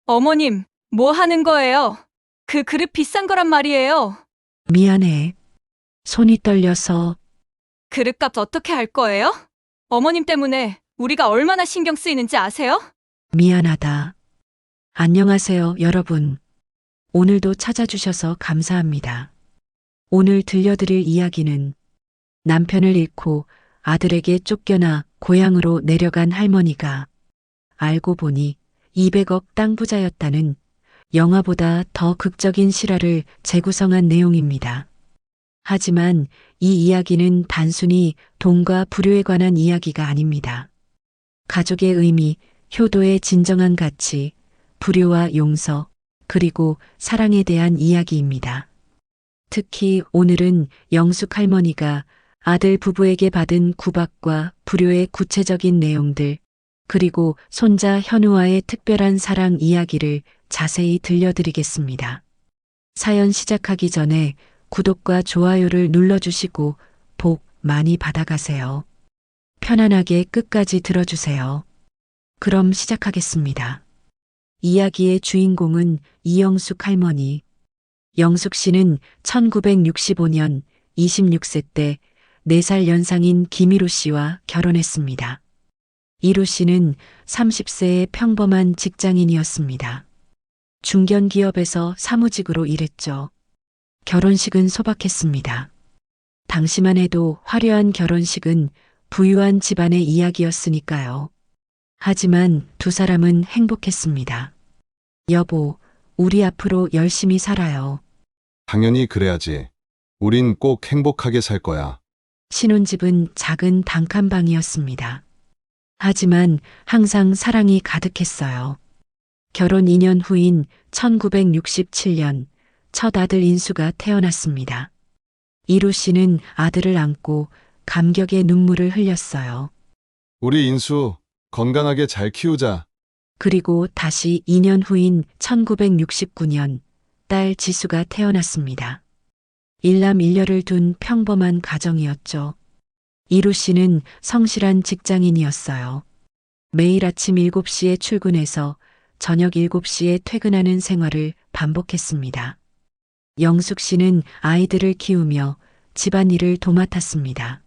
어머님, 뭐 하는 거예요? 그 그릇 비싼 거란 말이에요. 미안해. 손이 떨려서. 그릇값 어떻게 할 거예요? 어머님 때문에 우리가 얼마나 신경 쓰이는지 아세요? 미안하다. 안녕하세요, 여러분. 오늘도 찾아주셔서 감사합니다. 오늘 들려드릴 이야기는 남편을 잃고 아들에게 쫓겨나 고향으로 내려간 할머니가 알고 보니 200억 땅 부자였다는 영화보다 더 극적인 실화를 재구성한 내용입니다. 하지만 이 이야기는 단순히 돈과 부류에 관한 이야기가 아닙니다. 가족의 의미, 효도의 진정한 가치, 불효와 용서, 그리고 사랑에 대한 이야기입니다. 특히 오늘은 영숙 할머니가 아들 부부에게 받은 구박과 불효의 구체적인 내용들, 그리고 손자 현우와의 특별한 사랑 이야기를 자세히 들려드리겠습니다. 사연 시작하기 전에 구독과 좋아요를 눌러주시고 복 많이 받아가세요. 편안하게 끝까지 들어주세요. 그럼 시작하겠습니다. 이야기의 주인공은 이영숙 할머니. 영숙 씨는 1965년 26세 때 4살 연상인 김희로 씨와 결혼했습니다. 이로 씨는 30세의 평범한 직장인이었습니다. 중견기업에서 사무직으로 일했죠. 결혼식은 소박했습니다. 당시만 해도 화려한 결혼식은 부유한 집안의 이야기였으니까요. 하지만 두 사람은 행복했습니다. 여보, 우리 앞으로 열심히 살아요. 당연히 그래야지. 우린 꼭 행복하게 살 거야. 신혼집은 작은 단칸방이었습니다. 하지만 항상 사랑이 가득했어요. 결혼 2년 후인 1967년 첫 아들 인수가 태어났습니다. 이루 씨는 아들을 안고 감격의 눈물을 흘렸어요. 우리 인수 건강하게 잘 키우자. 그리고 다시 2년 후인 1969년 딸 지수가 태어났습니다. 일남일녀를 둔 평범한 가정이었죠. 이루 씨는 성실한 직장인이었어요. 매일 아침 7시에 출근해서 저녁 7시에 퇴근하는 생활을 반복했습니다. 영숙 씨는 아이들을 키우며 집안일을 도맡았습니다.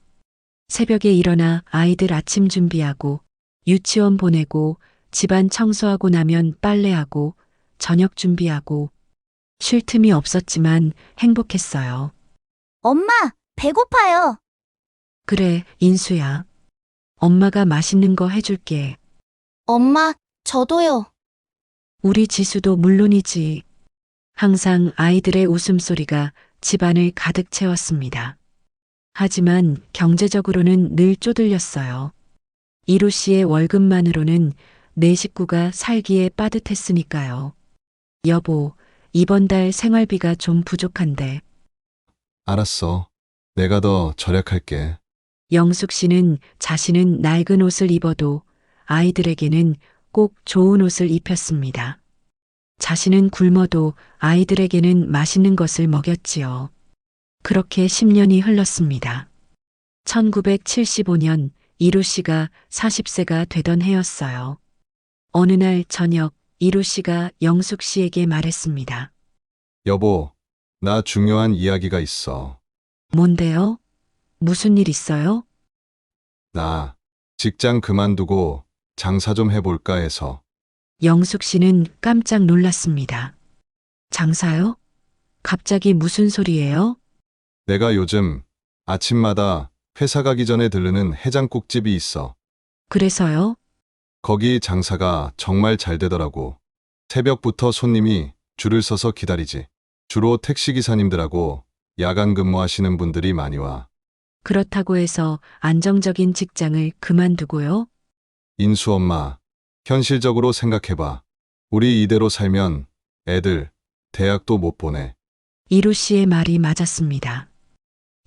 새벽에 일어나 아이들 아침 준비하고 유치원 보내고 집안 청소하고 나면 빨래하고 저녁 준비하고 쉴 틈이 없었지만 행복했어요. 엄마, 배고파요. 그래, 인수야. 엄마가 맛있는 거 해줄게. 엄마, 저도요. 우리 지수도 물론이지. 항상 아이들의 웃음소리가 집안을 가득 채웠습니다. 하지만 경제적으로는 늘 쪼들렸어요. 이루 씨의 월급만으로는 네 식구가 살기에 빠듯했으니까요. 여보, 이번 달 생활비가 좀 부족한데. 알았어. 내가 더 절약할게. 영숙 씨는 자신은 낡은 옷을 입어도 아이들에게는 꼭 좋은 옷을 입혔습니다. 자신은 굶어도 아이들에게는 맛있는 것을 먹였지요. 그렇게 10년이 흘렀습니다. 1975년 이루 씨가 40세가 되던 해였어요. 어느 날 저녁 이루 씨가 영숙 씨에게 말했습니다. 여보, 나 중요한 이야기가 있어. 뭔데요? 무슨 일 있어요? 나 직장 그만두고 장사 좀 해볼까 해서. 영숙 씨는 깜짝 놀랐습니다. 장사요? 갑자기 무슨 소리예요? 내가 요즘 아침마다 회사 가기 전에 들르는 해장국집이 있어. 그래서요? 거기 장사가 정말 잘 되더라고. 새벽부터 손님이 줄을 서서 기다리지. 주로 택시기사님들하고 야간 근무하시는 분들이 많이 와. 그렇다고 해서 안정적인 직장을 그만두고요? 인수 엄마, 현실적으로 생각해봐. 우리 이대로 살면 애들 대학도 못 보내. 이루 씨의 말이 맞았습니다.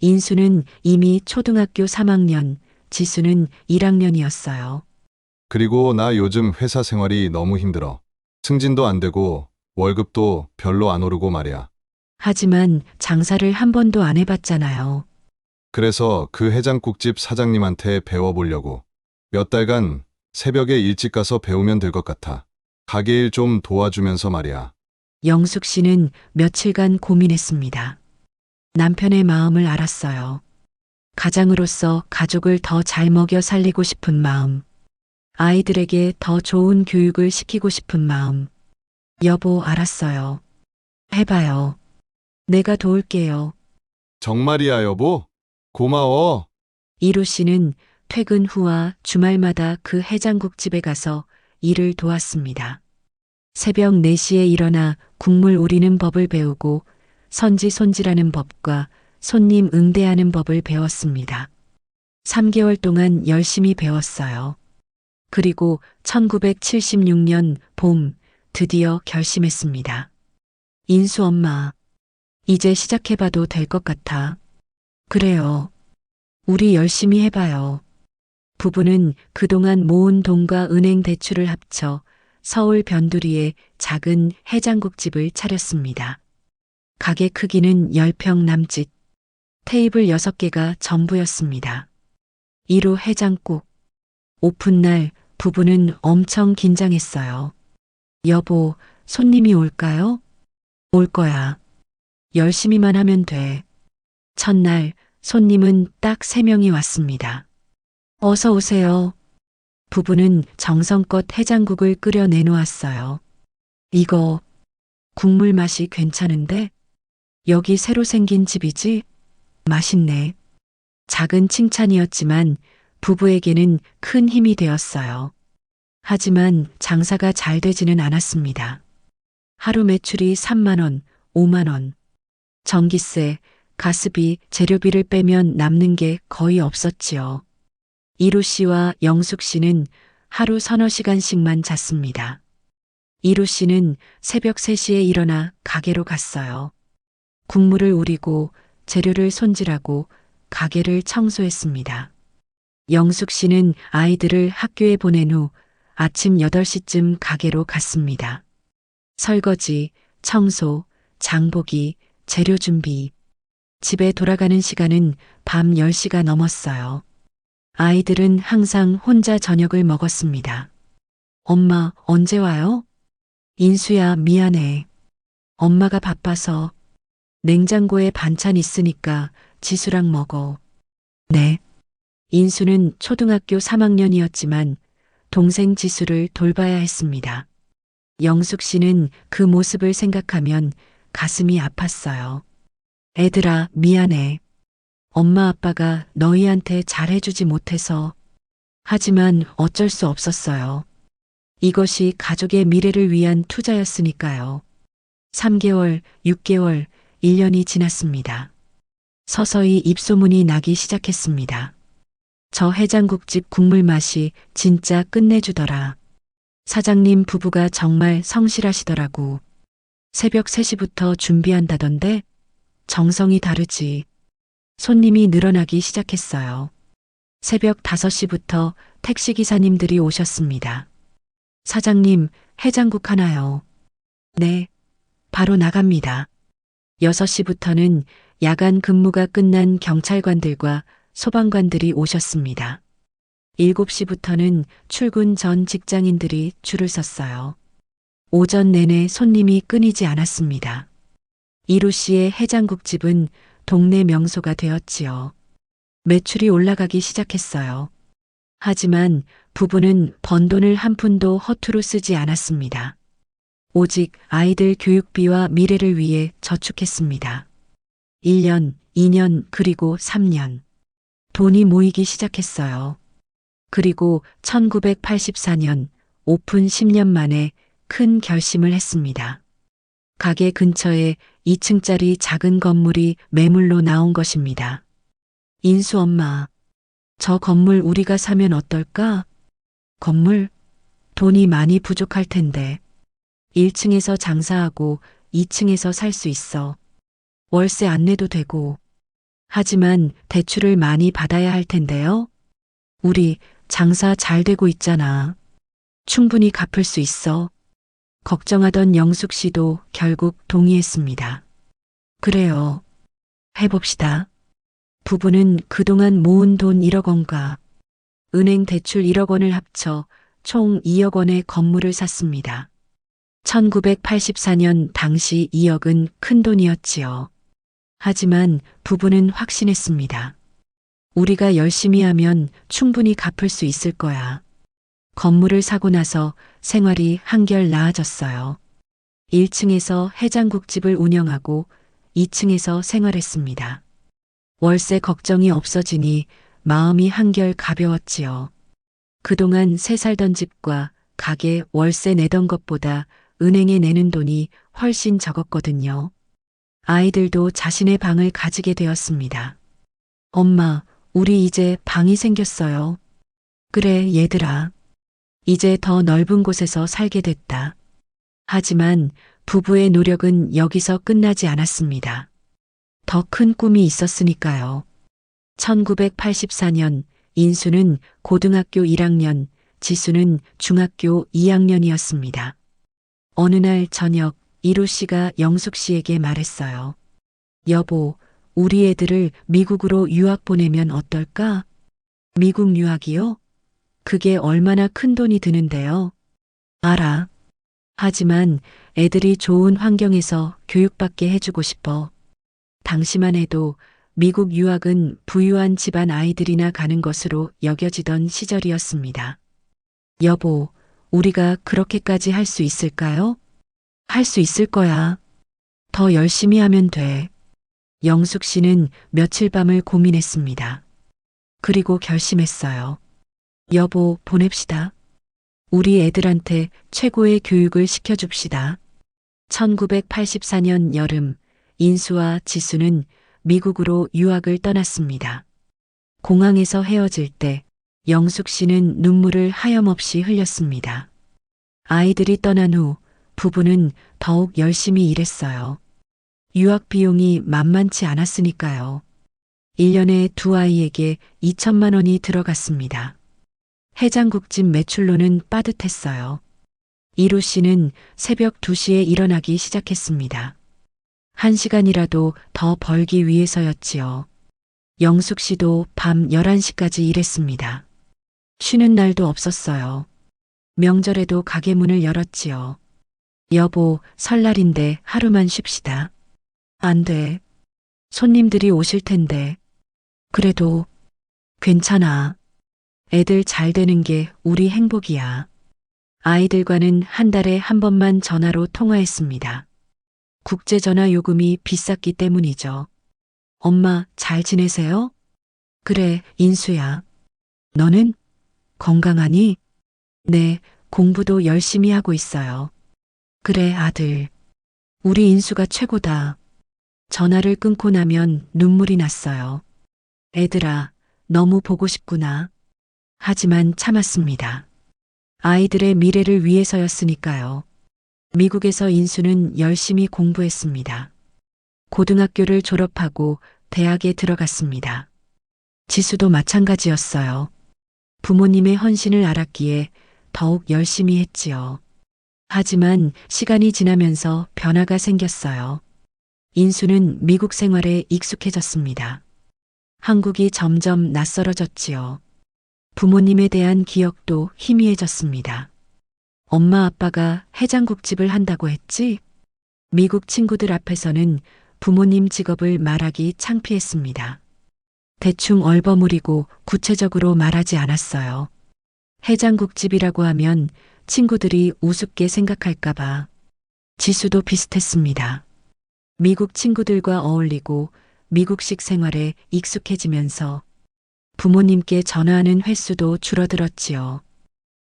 인수는 이미 초등학교 3학년, 지수는 1학년이었어요. 그리고 나 요즘 회사 생활이 너무 힘들어. 승진도 안 되고 월급도 별로 안 오르고 말이야. 하지만 장사를 한 번도 안 해봤잖아요. 그래서 그 해장국집 사장님한테 배워보려고. 몇 달간 새벽에 일찍 가서 배우면 될 것 같아. 가게 일 좀 도와주면서 말이야. 영숙 씨는 며칠간 고민했습니다. 남편의 마음을 알았어요. 가장으로서 가족을 더 잘 먹여 살리고 싶은 마음, 아이들에게 더 좋은 교육을 시키고 싶은 마음. 여보, 알았어요. 해봐요. 내가 도울게요. 정말이야, 여보? 고마워. 이루 씨는 퇴근 후와 주말마다 그 해장국집에 가서 일을 도왔습니다. 새벽 4시에 일어나 국물 우리는 법을 배우고 선지손질하는 법과 손님 응대하는 법을 배웠습니다. 3개월 동안 열심히 배웠어요. 그리고 1976년 봄 드디어 결심했습니다. 인수 엄마, 이제 시작해봐도 될 것 같아. 그래요. 우리 열심히 해봐요. 부부는 그동안 모은 돈과 은행 대출을 합쳐 서울 변두리에 작은 해장국집을 차렸습니다. 가게 크기는 10평 남짓, 테이블 6개가 전부였습니다. 1호 해장국. 오픈날 부부는 엄청 긴장했어요. 여보, 손님이 올까요? 올 거야. 열심히만 하면 돼. 첫날 손님은 딱 3명이 왔습니다. 어서 오세요. 부부는 정성껏 해장국을 끓여 내놓았어요. 이거 국물 맛이 괜찮은데? 여기 새로 생긴 집이지? 맛있네. 작은 칭찬이었지만 부부에게는 큰 힘이 되었어요. 하지만 장사가 잘 되지는 않았습니다. 하루 매출이 3만 원, 5만 원. 전기세, 가스비, 재료비를 빼면 남는 게 거의 없었지요. 이루 씨와 영숙 씨는 하루 서너 시간씩만 잤습니다. 이루 씨는 새벽 3시에 일어나 가게로 갔어요. 국물을 우리고 재료를 손질하고 가게를 청소했습니다. 영숙 씨는 아이들을 학교에 보낸 후 아침 8시쯤 가게로 갔습니다. 설거지, 청소, 장보기, 재료 준비. 집에 돌아가는 시간은 밤 10시가 넘었어요. 아이들은 항상 혼자 저녁을 먹었습니다. 엄마, 언제 와요? 인수야, 미안해. 엄마가 바빠서. 냉장고에 반찬 있으니까 지수랑 먹어. 네. 인수는 초등학교 3학년이었지만 동생 지수를 돌봐야 했습니다. 영숙 씨는 그 모습을 생각하면 가슴이 아팠어요. 애들아, 미안해. 엄마 아빠가 너희한테 잘해주지 못해서. 하지만 어쩔 수 없었어요. 이것이 가족의 미래를 위한 투자였으니까요. 3개월, 6개월, 1년이 지났습니다. 서서히 입소문이 나기 시작했습니다. 저 해장국집 국물 맛이 진짜 끝내주더라. 사장님 부부가 정말 성실하시더라고. 새벽 3시부터 준비한다던데 정성이 다르지. 손님이 늘어나기 시작했어요. 새벽 5시부터 택시기사님들이 오셨습니다. 사장님, 해장국 하나요? 네, 바로 나갑니다. 6시부터는 야간 근무가 끝난 경찰관들과 소방관들이 오셨습니다. 7시부터는 출근 전 직장인들이 줄을 섰어요. 오전 내내 손님이 끊이지 않았습니다. 이루 씨의 해장국집은 동네 명소가 되었지요. 매출이 올라가기 시작했어요. 하지만 부부는 번 돈을 한 푼도 허투루 쓰지 않았습니다. 오직 아이들 교육비와 미래를 위해 저축했습니다. 1년, 2년, 그리고 3년. 돈이 모이기 시작했어요. 그리고 1984년 오픈 10년 만에 큰 결심을 했습니다. 가게 근처에 2층짜리 작은 건물이 매물로 나온 것입니다. 인수 엄마, 저 건물 우리가 사면 어떨까? 건물? 돈이 많이 부족할 텐데. 1층에서 장사하고 2층에서 살 수 있어. 월세 안 내도 되고. 하지만 대출을 많이 받아야 할 텐데요. 우리 장사 잘 되고 있잖아. 충분히 갚을 수 있어. 걱정하던 영숙 씨도 결국 동의했습니다. 그래요. 해봅시다. 부부는 그동안 모은 돈 1억 원과 은행 대출 1억 원을 합쳐 총 2억 원의 건물을 샀습니다. 1984년 당시 2억은 큰 돈이었지요. 하지만 부부는 확신했습니다. 우리가 열심히 하면 충분히 갚을 수 있을 거야. 건물을 사고 나서 생활이 한결 나아졌어요. 1층에서 해장국집을 운영하고 2층에서 생활했습니다. 월세 걱정이 없어지니 마음이 한결 가벼웠지요. 그동안 새 살던 집과 가게 월세 내던 것보다 은행에 내는 돈이 훨씬 적었거든요. 아이들도 자신의 방을 가지게 되었습니다. 엄마, 우리 이제 방이 생겼어요. 그래, 얘들아. 이제 더 넓은 곳에서 살게 됐다. 하지만 부부의 노력은 여기서 끝나지 않았습니다. 더 큰 꿈이 있었으니까요. 1984년 인수는 고등학교 1학년, 지수는 중학교 2학년이었습니다. 어느 날 저녁 이루 씨가 영숙 씨에게 말했어요. 여보, 우리 애들을 미국으로 유학 보내면 어떨까? 미국 유학이요? 그게 얼마나 큰 돈이 드는데요? 알아. 하지만 애들이 좋은 환경에서 교육받게 해주고 싶어. 당시만 해도 미국 유학은 부유한 집안 아이들이나 가는 것으로 여겨지던 시절이었습니다. 여보, 우리가 그렇게까지 할 수 있을까요? 할 수 있을 거야. 더 열심히 하면 돼. 영숙 씨는 며칠 밤을 고민했습니다. 그리고 결심했어요. 여보, 보냅시다. 우리 애들한테 최고의 교육을 시켜줍시다. 1984년 여름, 인수와 지수는 미국으로 유학을 떠났습니다. 공항에서 헤어질 때 영숙 씨는 눈물을 하염없이 흘렸습니다. 아이들이 떠난 후 부부는 더욱 열심히 일했어요. 유학 비용이 만만치 않았으니까요. 1년에 두 아이에게 2천만 원이 들어갔습니다. 해장국집 매출로는 빠듯했어요. 이루 씨는 새벽 2시에 일어나기 시작했습니다. 1시간이라도 더 벌기 위해서였지요. 영숙 씨도 밤 11시까지 일했습니다. 쉬는 날도 없었어요. 명절에도 가게 문을 열었지요. 여보, 설날인데 하루만 쉽시다. 안 돼. 손님들이 오실 텐데. 그래도 괜찮아. 애들 잘 되는 게 우리 행복이야. 아이들과는 한 달에 한 번만 전화로 통화했습니다. 국제전화 요금이 비쌌기 때문이죠. 엄마, 잘 지내세요? 그래, 인수야. 너는? 건강하니? 네, 공부도 열심히 하고 있어요. 그래, 아들. 우리 인수가 최고다. 전화를 끊고 나면 눈물이 났어요. 애들아, 너무 보고 싶구나. 하지만 참았습니다. 아이들의 미래를 위해서였으니까요. 미국에서 인수는 열심히 공부했습니다. 고등학교를 졸업하고 대학에 들어갔습니다. 지수도 마찬가지였어요. 부모님의 헌신을 알았기에 더욱 열심히 했지요. 하지만 시간이 지나면서 변화가 생겼어요. 인수는 미국 생활에 익숙해졌습니다. 한국이 점점 낯설어졌지요. 부모님에 대한 기억도 희미해졌습니다. 엄마 아빠가 해장국집을 한다고 했지? 미국 친구들 앞에서는 부모님 직업을 말하기 창피했습니다. 대충 얼버무리고 구체적으로 말하지 않았어요. 해장국집이라고 하면 친구들이 우습게 생각할까봐. 지수도 비슷했습니다. 미국 친구들과 어울리고 미국식 생활에 익숙해지면서 부모님께 전화하는 횟수도 줄어들었지요.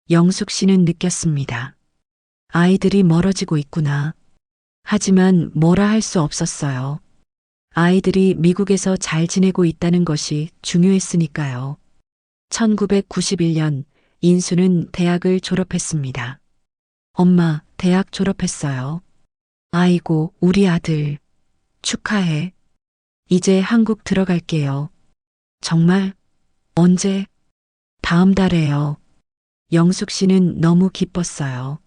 영숙 씨는 느꼈습니다. 아이들이 멀어지고 있구나. 하지만 뭐라 할 수 없었어요. 아이들이 미국에서 잘 지내고 있다는 것이 중요했으니까요. 1991년 인수는 대학을 졸업했습니다. 엄마, 대학 졸업했어요. 아이고, 우리 아들. 축하해. 이제 한국 들어갈게요. 정말? 언제? 다음 달에요. 영숙 씨는 너무 기뻤어요.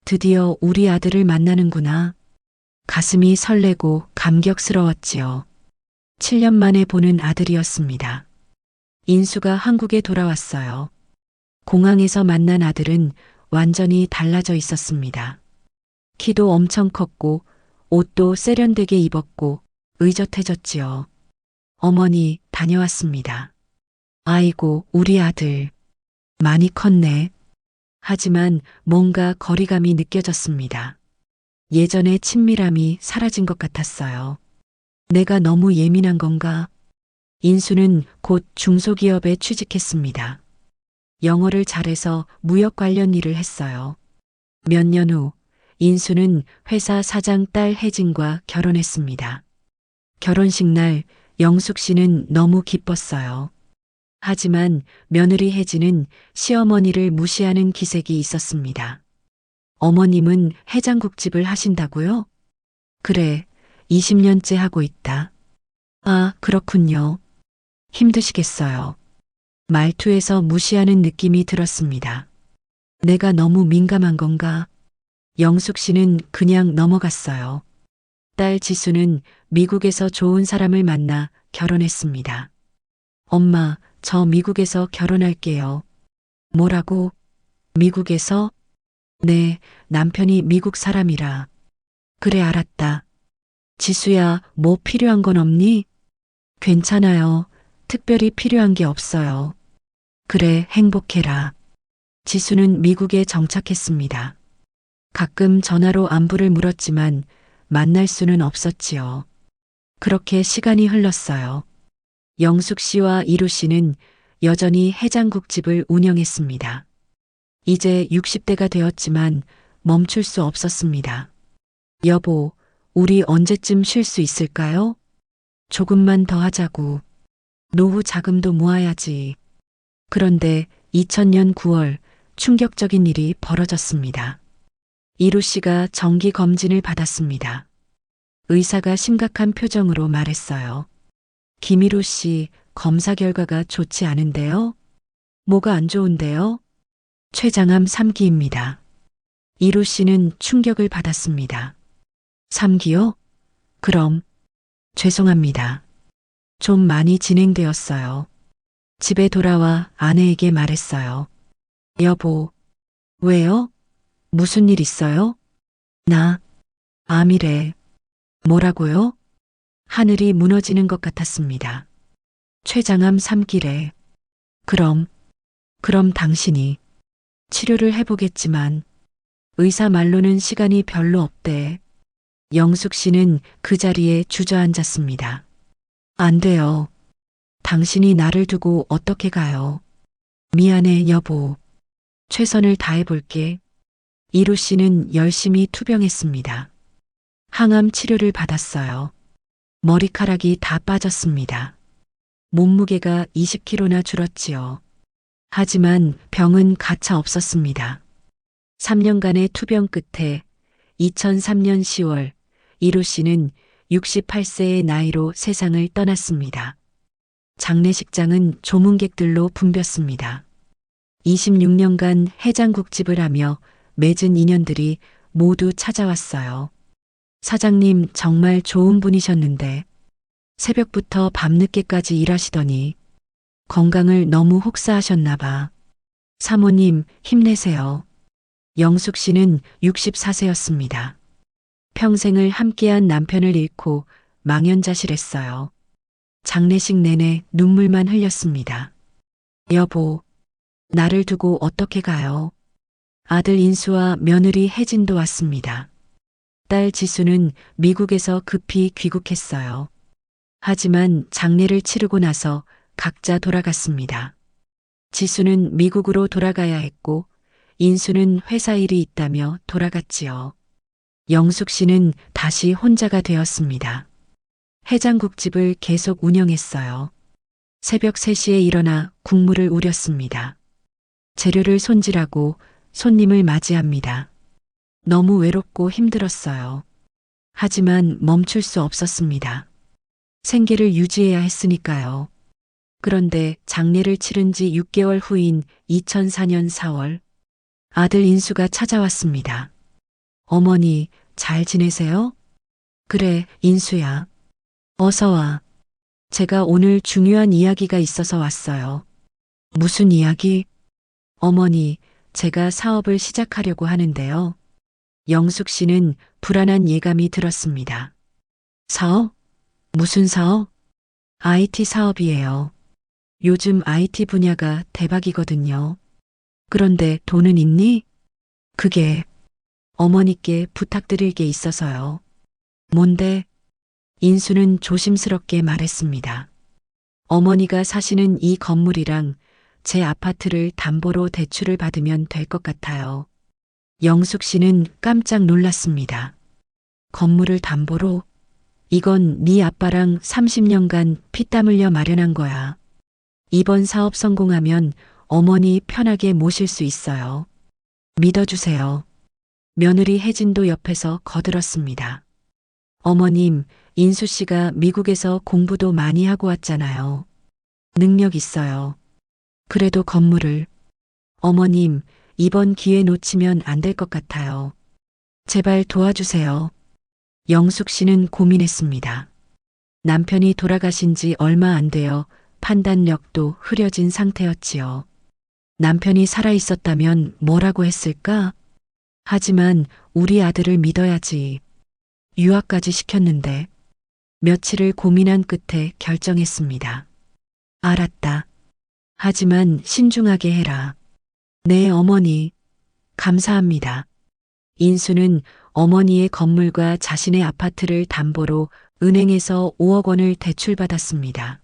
드디어 우리 아들을 만나는구나. 가슴이 설레고 감격스러웠지요. 7년 만에 보는 아들이었습니다. 인수가 한국에 돌아왔어요. 공항에서 만난 아들은 완전히 달라져 있었습니다. 키도 엄청 컸고 옷도 세련되게 입었고 의젓해졌지요. 어머니, 다녀왔습니다. 아이고, 우리 아들. 많이 컸네. 하지만 뭔가 거리감이 느껴졌습니다. 예전의 친밀함이 사라진 것 같았어요. 내가 너무 예민한 건가? 인수는 곧 중소기업에 취직했습니다. 영어를 잘해서 무역 관련 일을 했어요. 몇 년 후, 인수는 회사 사장 딸 혜진과 결혼했습니다. 결혼식 날 영숙 씨는 너무 기뻤어요. 하지만 며느리 혜진은 시어머니를 무시하는 기색이 있었습니다. 어머님은 해장국집을 하신다고요? 그래, 20년째 하고 있다. 아, 그렇군요. 힘드시겠어요. 말투에서 무시하는 느낌이 들었습니다. 내가 너무 민감한 건가? 영숙 씨는 그냥 넘어갔어요. 딸 지수는 미국에서 좋은 사람을 만나 결혼했습니다. 엄마, 저 미국에서 결혼할게요. 뭐라고? 미국에서? 네, 남편이 미국 사람이라. 그래, 알았다. 지수야, 뭐 필요한 건 없니? 괜찮아요. 특별히 필요한 게 없어요. 그래, 행복해라. 지수는 미국에 정착했습니다. 가끔 전화로 안부를 물었지만 만날 수는 없었지요. 그렇게 시간이 흘렀어요. 영숙 씨와 이루 씨는 여전히 해장국집을 운영했습니다. 이제 60대가 되었지만 멈출 수 없었습니다. 여보, 우리 언제쯤 쉴 수 있을까요? 조금만 더 하자고. 노후 자금도 모아야지. 그런데 2000년 9월 충격적인 일이 벌어졌습니다. 이루 씨가 정기 검진을 받았습니다. 의사가 심각한 표정으로 말했어요. 김이루 씨, 검사 결과가 좋지 않은데요? 뭐가 안 좋은데요? 췌장암 3기입니다. 이루 씨는 충격을 받았습니다. 3기요? 그럼, 죄송합니다. 좀 많이 진행되었어요. 집에 돌아와 아내에게 말했어요. 여보, 왜요? 무슨 일 있어요? 나, 암이래. 뭐라고요? 하늘이 무너지는 것 같았습니다. 췌장암 3기래. 그럼 당신이 치료를 해보겠지만 의사 말로는 시간이 별로 없대. 영숙 씨는 그 자리에 주저앉았습니다. 안 돼요. 당신이 나를 두고 어떻게 가요? 미안해, 여보. 최선을 다해볼게. 이루 씨는 열심히 투병했습니다. 항암 치료를 받았어요. 머리카락이 다 빠졌습니다. 몸무게가 20kg나 줄었지요. 하지만 병은 가차 없었습니다. 3년간의 투병 끝에 2003년 10월 이루 씨는 68세의 나이로 세상을 떠났습니다. 장례식장은 조문객들로 붐볐습니다. 26년간 해장국집을 하며 맺은 인연들이 모두 찾아왔어요. 사장님 정말 좋은 분이셨는데 새벽부터 밤늦게까지 일하시더니 건강을 너무 혹사하셨나 봐. 사모님 힘내세요. 영숙 씨는 64세였습니다. 평생을 함께한 남편을 잃고 망연자실했어요. 장례식 내내 눈물만 흘렸습니다. 여보, 나를 두고 어떻게 가요? 아들 인수와 며느리 혜진도 왔습니다. 딸 지수는 미국에서 급히 귀국했어요. 하지만 장례를 치르고 나서 각자 돌아갔습니다. 지수는 미국으로 돌아가야 했고 인수는 회사 일이 있다며 돌아갔지요. 영숙 씨는 다시 혼자가 되었습니다. 해장국집을 계속 운영했어요. 새벽 3시에 일어나 국물을 우렸습니다. 재료를 손질하고 손님을 맞이합니다. 너무 외롭고 힘들었어요. 하지만 멈출 수 없었습니다. 생계를 유지해야 했으니까요. 그런데 장례를 치른 지 6개월 후인 2004년 4월 아들 인수가 찾아왔습니다. 어머니, 잘 지내세요? 그래, 인수야. 어서 와. 제가 오늘 중요한 이야기가 있어서 왔어요. 무슨 이야기? 어머니, 제가 사업을 시작하려고 하는데요. 영숙 씨는 불안한 예감이 들었습니다. 사업? 무슨 사업? IT 사업이에요. 요즘 IT 분야가 대박이거든요. 그런데 돈은 있니? 그게 어머니께 부탁드릴 게 있어서요. 뭔데? 인수는 조심스럽게 말했습니다. 어머니가 사시는 이 건물이랑 제 아파트를 담보로 대출을 받으면 될 것 같아요. 영숙 씨는 깜짝 놀랐습니다. 건물을 담보로? 이건 네 아빠랑 30년간 피땀 흘려 마련한 거야. 이번 사업 성공하면 어머니 편하게 모실 수 있어요. 믿어주세요. 며느리 혜진도 옆에서 거들었습니다. 어머님, 인수 씨가 미국에서 공부도 많이 하고 왔잖아요. 능력 있어요. 그래도 건물을. 어머님, 이번 기회 놓치면 안 될 것 같아요. 제발 도와주세요. 영숙 씨는 고민했습니다. 남편이 돌아가신 지 얼마 안 되어 판단력도 흐려진 상태였지요. 남편이 살아있었다면 뭐라고 했을까? 하지만 우리 아들을 믿어야지. 유학까지 시켰는데 며칠을 고민한 끝에 결정했습니다. 알았다. 하지만 신중하게 해라. 네, 어머니. 감사합니다. 인수는 어머니의 건물과 자신의 아파트를 담보로 은행에서 5억 원을 대출받았습니다.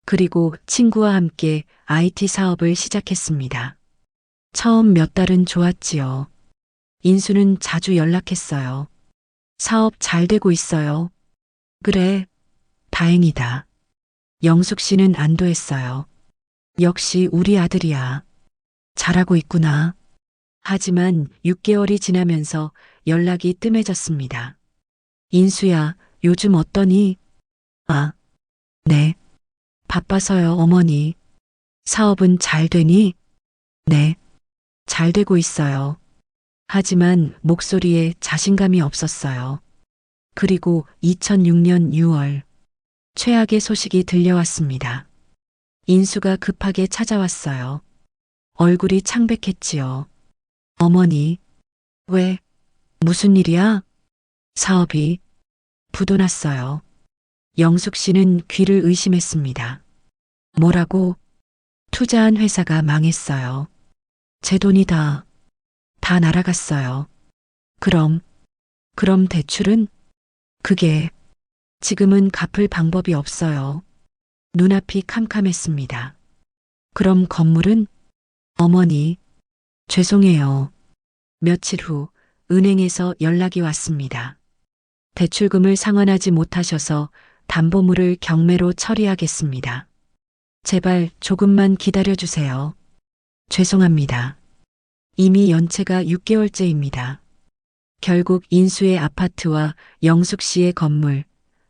그리고 친구와 함께 IT 사업을 시작했습니다. 처음 몇 달은 좋았지요. 인수는 자주 연락했어요. 사업 잘 되고 있어요. 그래, 다행이다. 영숙 씨는 안도했어요. 역시 우리 아들이야. 잘하고 있구나. 하지만 6개월이 지나면서 연락이 뜸해졌습니다. 인수야, 요즘 어떠니? 아, 네. 바빠서요, 어머니. 사업은 잘 되니? 네. 잘 되고 있어요. 하지만 목소리에 자신감이 없었어요. 그리고 2006년 6월, 최악의 소식이 들려왔습니다. 인수가 급하게 찾아왔어요. 얼굴이 창백했지요. 어머니, 왜? 무슨 일이야? 사업이 부도났어요. 영숙 씨는 귀를 의심했습니다. 뭐라고? 투자한 회사가 망했어요. 제 돈이 다 날아갔어요. 그럼 대출은? 그게 지금은 갚을 방법이 없어요. 눈앞이 캄캄했습니다. 그럼 건물은? 어머니, 죄송해요. 며칠 후 은행에서 연락이 왔습니다. 대출금을 상환하지 못하셔서 담보물을 경매로 처리하겠습니다. 제발 조금만 기다려주세요. 죄송합니다. 이미 연체가 6개월째입니다. 결국 인수의 아파트와 영숙 씨의 건물,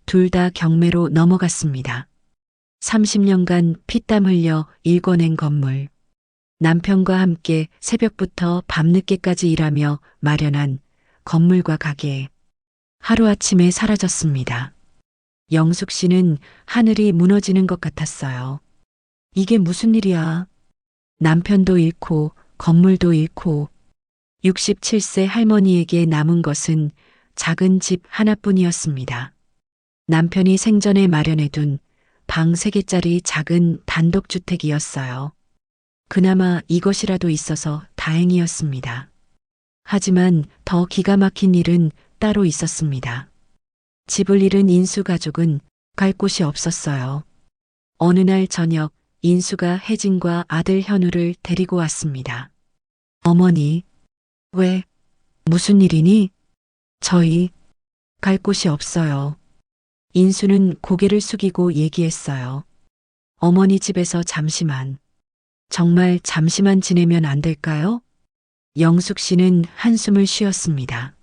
둘 다 경매로 넘어갔습니다. 30년간 피땀 흘려 일궈낸 건물. 남편과 함께 새벽부터 밤늦게까지 일하며 마련한 건물과 가게. 하루아침에 사라졌습니다. 영숙 씨는 하늘이 무너지는 것 같았어요. 이게 무슨 일이야? 남편도 잃고 건물도 잃고 67세 할머니에게 남은 것은 작은 집 하나뿐이었습니다. 남편이 생전에 마련해둔 방 3개짜리 작은 단독주택이었어요. 그나마 이것이라도 있어서 다행이었습니다. 하지만 더 기가 막힌 일은 따로 있었습니다. 집을 잃은 인수 가족은 갈 곳이 없었어요. 어느 날 저녁 인수가 혜진과 아들 현우를 데리고 왔습니다. 어머니, 왜? 무슨 일이니? 저희 갈 곳이 없어요. 인수는 고개를 숙이고 얘기했어요. 어머니 집에서 잠시만. 정말 잠시만 지내면 안 될까요? 영숙 씨는 한숨을 쉬었습니다.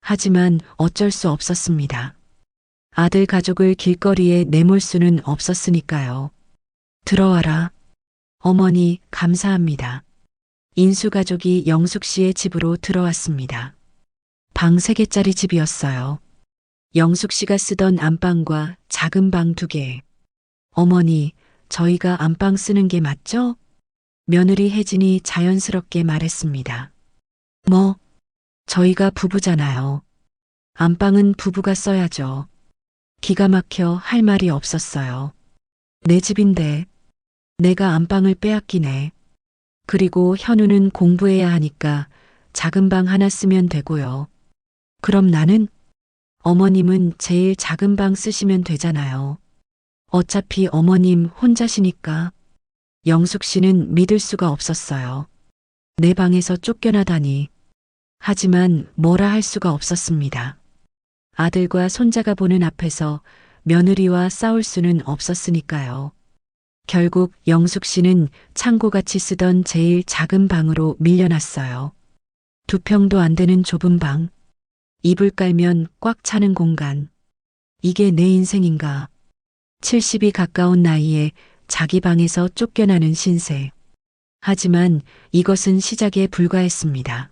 하지만 어쩔 수 없었습니다. 아들 가족을 길거리에 내몰 수는 없었으니까요. 들어와라. 어머니, 감사합니다. 인수 가족이 영숙 씨의 집으로 들어왔습니다. 방 3개짜리 집이었어요. 영숙 씨가 쓰던 안방과 작은 방 2개. 어머니, 저희가 안방 쓰는 게 맞죠? 며느리 혜진이 자연스럽게 말했습니다. 뭐, 저희가 부부잖아요. 안방은 부부가 써야죠. 기가 막혀 할 말이 없었어요. 내 집인데 내가 안방을 빼앗기네. 그리고 현우는 공부해야 하니까 작은 방 하나 쓰면 되고요. 그럼 나는? 어머님은 제일 작은 방 쓰시면 되잖아요. 어차피 어머님 혼자시니까. 영숙 씨는 믿을 수가 없었어요. 내 방에서 쫓겨나다니. 하지만 뭐라 할 수가 없었습니다. 아들과 손자가 보는 앞에서 며느리와 싸울 수는 없었으니까요. 결국 영숙 씨는 창고같이 쓰던 제일 작은 방으로 밀려났어요. 2평도 안 되는 좁은 방. 이불 깔면 꽉 차는 공간. 이게 내 인생인가. 70이 가까운 나이에 자기 방에서 쫓겨나는 신세. 하지만 이것은 시작에 불과했습니다.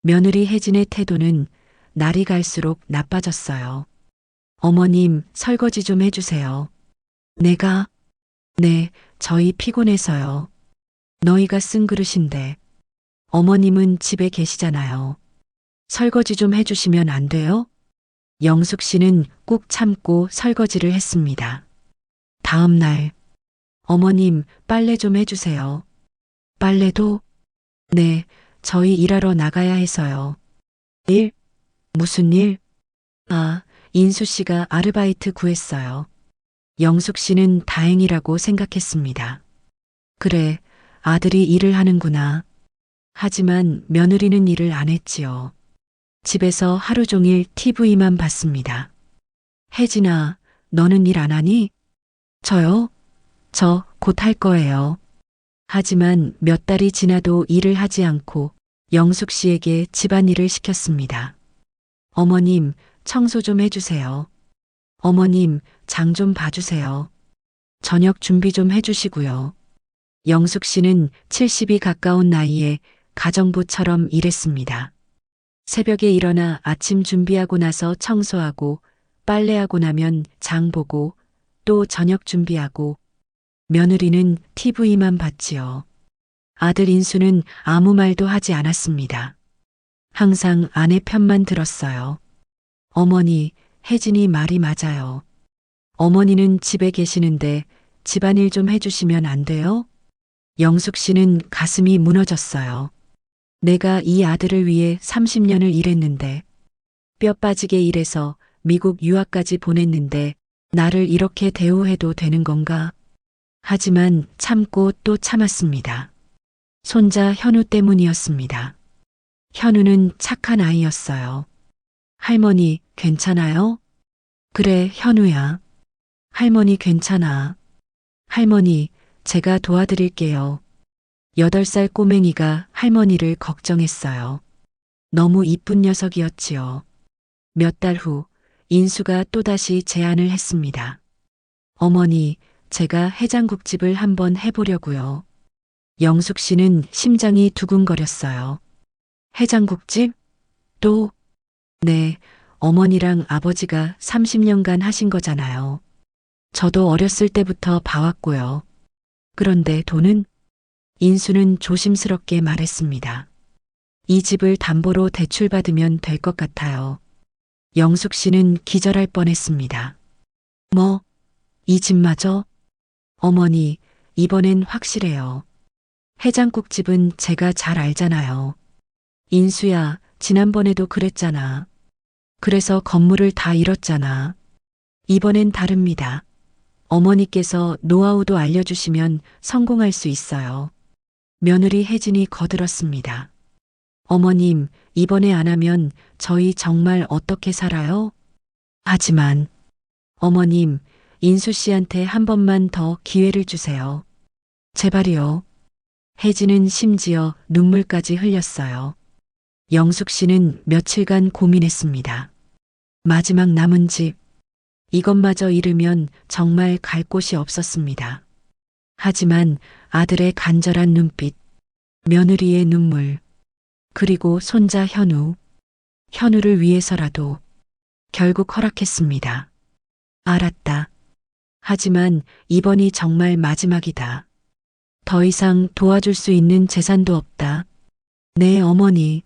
며느리 혜진의 태도는 날이 갈수록 나빠졌어요. 어머님, 설거지 좀 해주세요. 내가? 네, 저희 피곤해서요. 너희가 쓴 그릇인데. 어머님은 집에 계시잖아요. 설거지 좀 해주시면 안 돼요? 영숙 씨는 꾹 참고 설거지를 했습니다. 다음 날, 어머님, 빨래 좀 해주세요. 빨래도? 네, 저희 일하러 나가야 해서요. 일? 무슨 일? 아, 인수 씨가 아르바이트 구했어요. 영숙 씨는 다행이라고 생각했습니다. 그래, 아들이 일을 하는구나. 하지만 며느리는 일을 안 했지요. 집에서 하루 종일 TV만 봤습니다. 혜진아, 너는 일 안 하니? 저요? 저 곧 할 거예요. 하지만 몇 달이 지나도 일을 하지 않고 영숙 씨에게 집안일을 시켰습니다. 어머님, 청소 좀 해주세요. 어머님, 장 좀 봐주세요. 저녁 준비 좀 해주시고요. 영숙 씨는 70이 가까운 나이에 가정부처럼 일했습니다. 새벽에 일어나 아침 준비하고 나서 청소하고 빨래하고 나면 장 보고 또 저녁 준비하고 며느리는 TV만 봤지요. 아들 인수는 아무 말도 하지 않았습니다. 항상 아내 편만 들었어요. 어머니, 혜진이 말이 맞아요. 어머니는 집에 계시는데 집안일 좀 해주시면 안 돼요? 영숙 씨는 가슴이 무너졌어요. 내가 이 아들을 위해 30년을 일했는데, 뼈 빠지게 일해서 미국 유학까지 보냈는데 나를 이렇게 대우해도 되는 건가? 하지만 참고 또 참았습니다. 손자 현우 때문이었습니다. 현우는 착한 아이였어요. 할머니, 괜찮아요? 그래, 현우야. 할머니 괜찮아. 할머니, 제가 도와드릴게요. 8살 꼬맹이가 할머니를 걱정했어요. 너무 이쁜 녀석이었지요. 몇 달 후, 인수가 또다시 제안을 했습니다. 어머니, 제가 해장국집을 한번 해보려고요. 영숙 씨는 심장이 두근거렸어요. 해장국집? 또? 네, 어머니랑 아버지가 30년간 하신 거잖아요. 저도 어렸을 때부터 봐왔고요. 그런데 돈은? 인수는 조심스럽게 말했습니다. 이 집을 담보로 대출받으면 될 것 같아요. 영숙 씨는 기절할 뻔했습니다. 뭐? 이 집마저? 어머니, 이번엔 확실해요. 해장국집은 제가 잘 알잖아요. 인수야, 지난번에도 그랬잖아. 그래서 건물을 다 잃었잖아. 이번엔 다릅니다. 어머니께서 노하우도 알려주시면 성공할 수 있어요. 며느리 혜진이 거들었습니다. 어머님, 이번에 안 하면 저희 정말 어떻게 살아요? 하지만, 어머님, 인수 씨한테 한 번만 더 기회를 주세요. 제발이요. 혜진은 심지어 눈물까지 흘렸어요. 영숙 씨는 며칠간 고민했습니다. 마지막 남은 집, 이것마저 잃으면 정말 갈 곳이 없었습니다. 하지만 아들의 간절한 눈빛, 며느리의 눈물, 그리고 손자 현우, 현우를 위해서라도 결국 허락했습니다. 알았다. 하지만 이번이 정말 마지막이다. 더 이상 도와줄 수 있는 재산도 없다. 네, 어머니.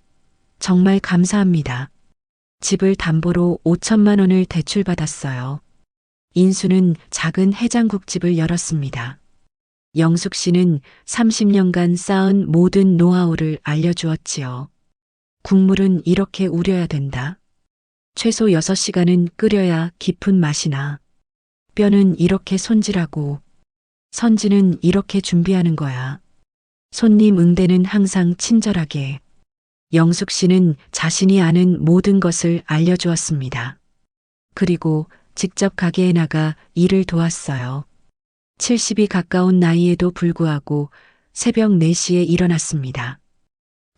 정말 감사합니다. 집을 담보로 5천만 원을 대출받았어요. 인수는 작은 해장국집을 열었습니다. 영숙 씨는 30년간 쌓은 모든 노하우를 알려주었지요. 국물은 이렇게 우려야 된다. 최소 6시간은 끓여야 깊은 맛이 나. 뼈는 이렇게 손질하고, 선지는 이렇게 준비하는 거야. 손님 응대는 항상 친절하게. 영숙 씨는 자신이 아는 모든 것을 알려주었습니다. 그리고 직접 가게에 나가 일을 도왔어요. 70이 가까운 나이에도 불구하고 새벽 4시에 일어났습니다.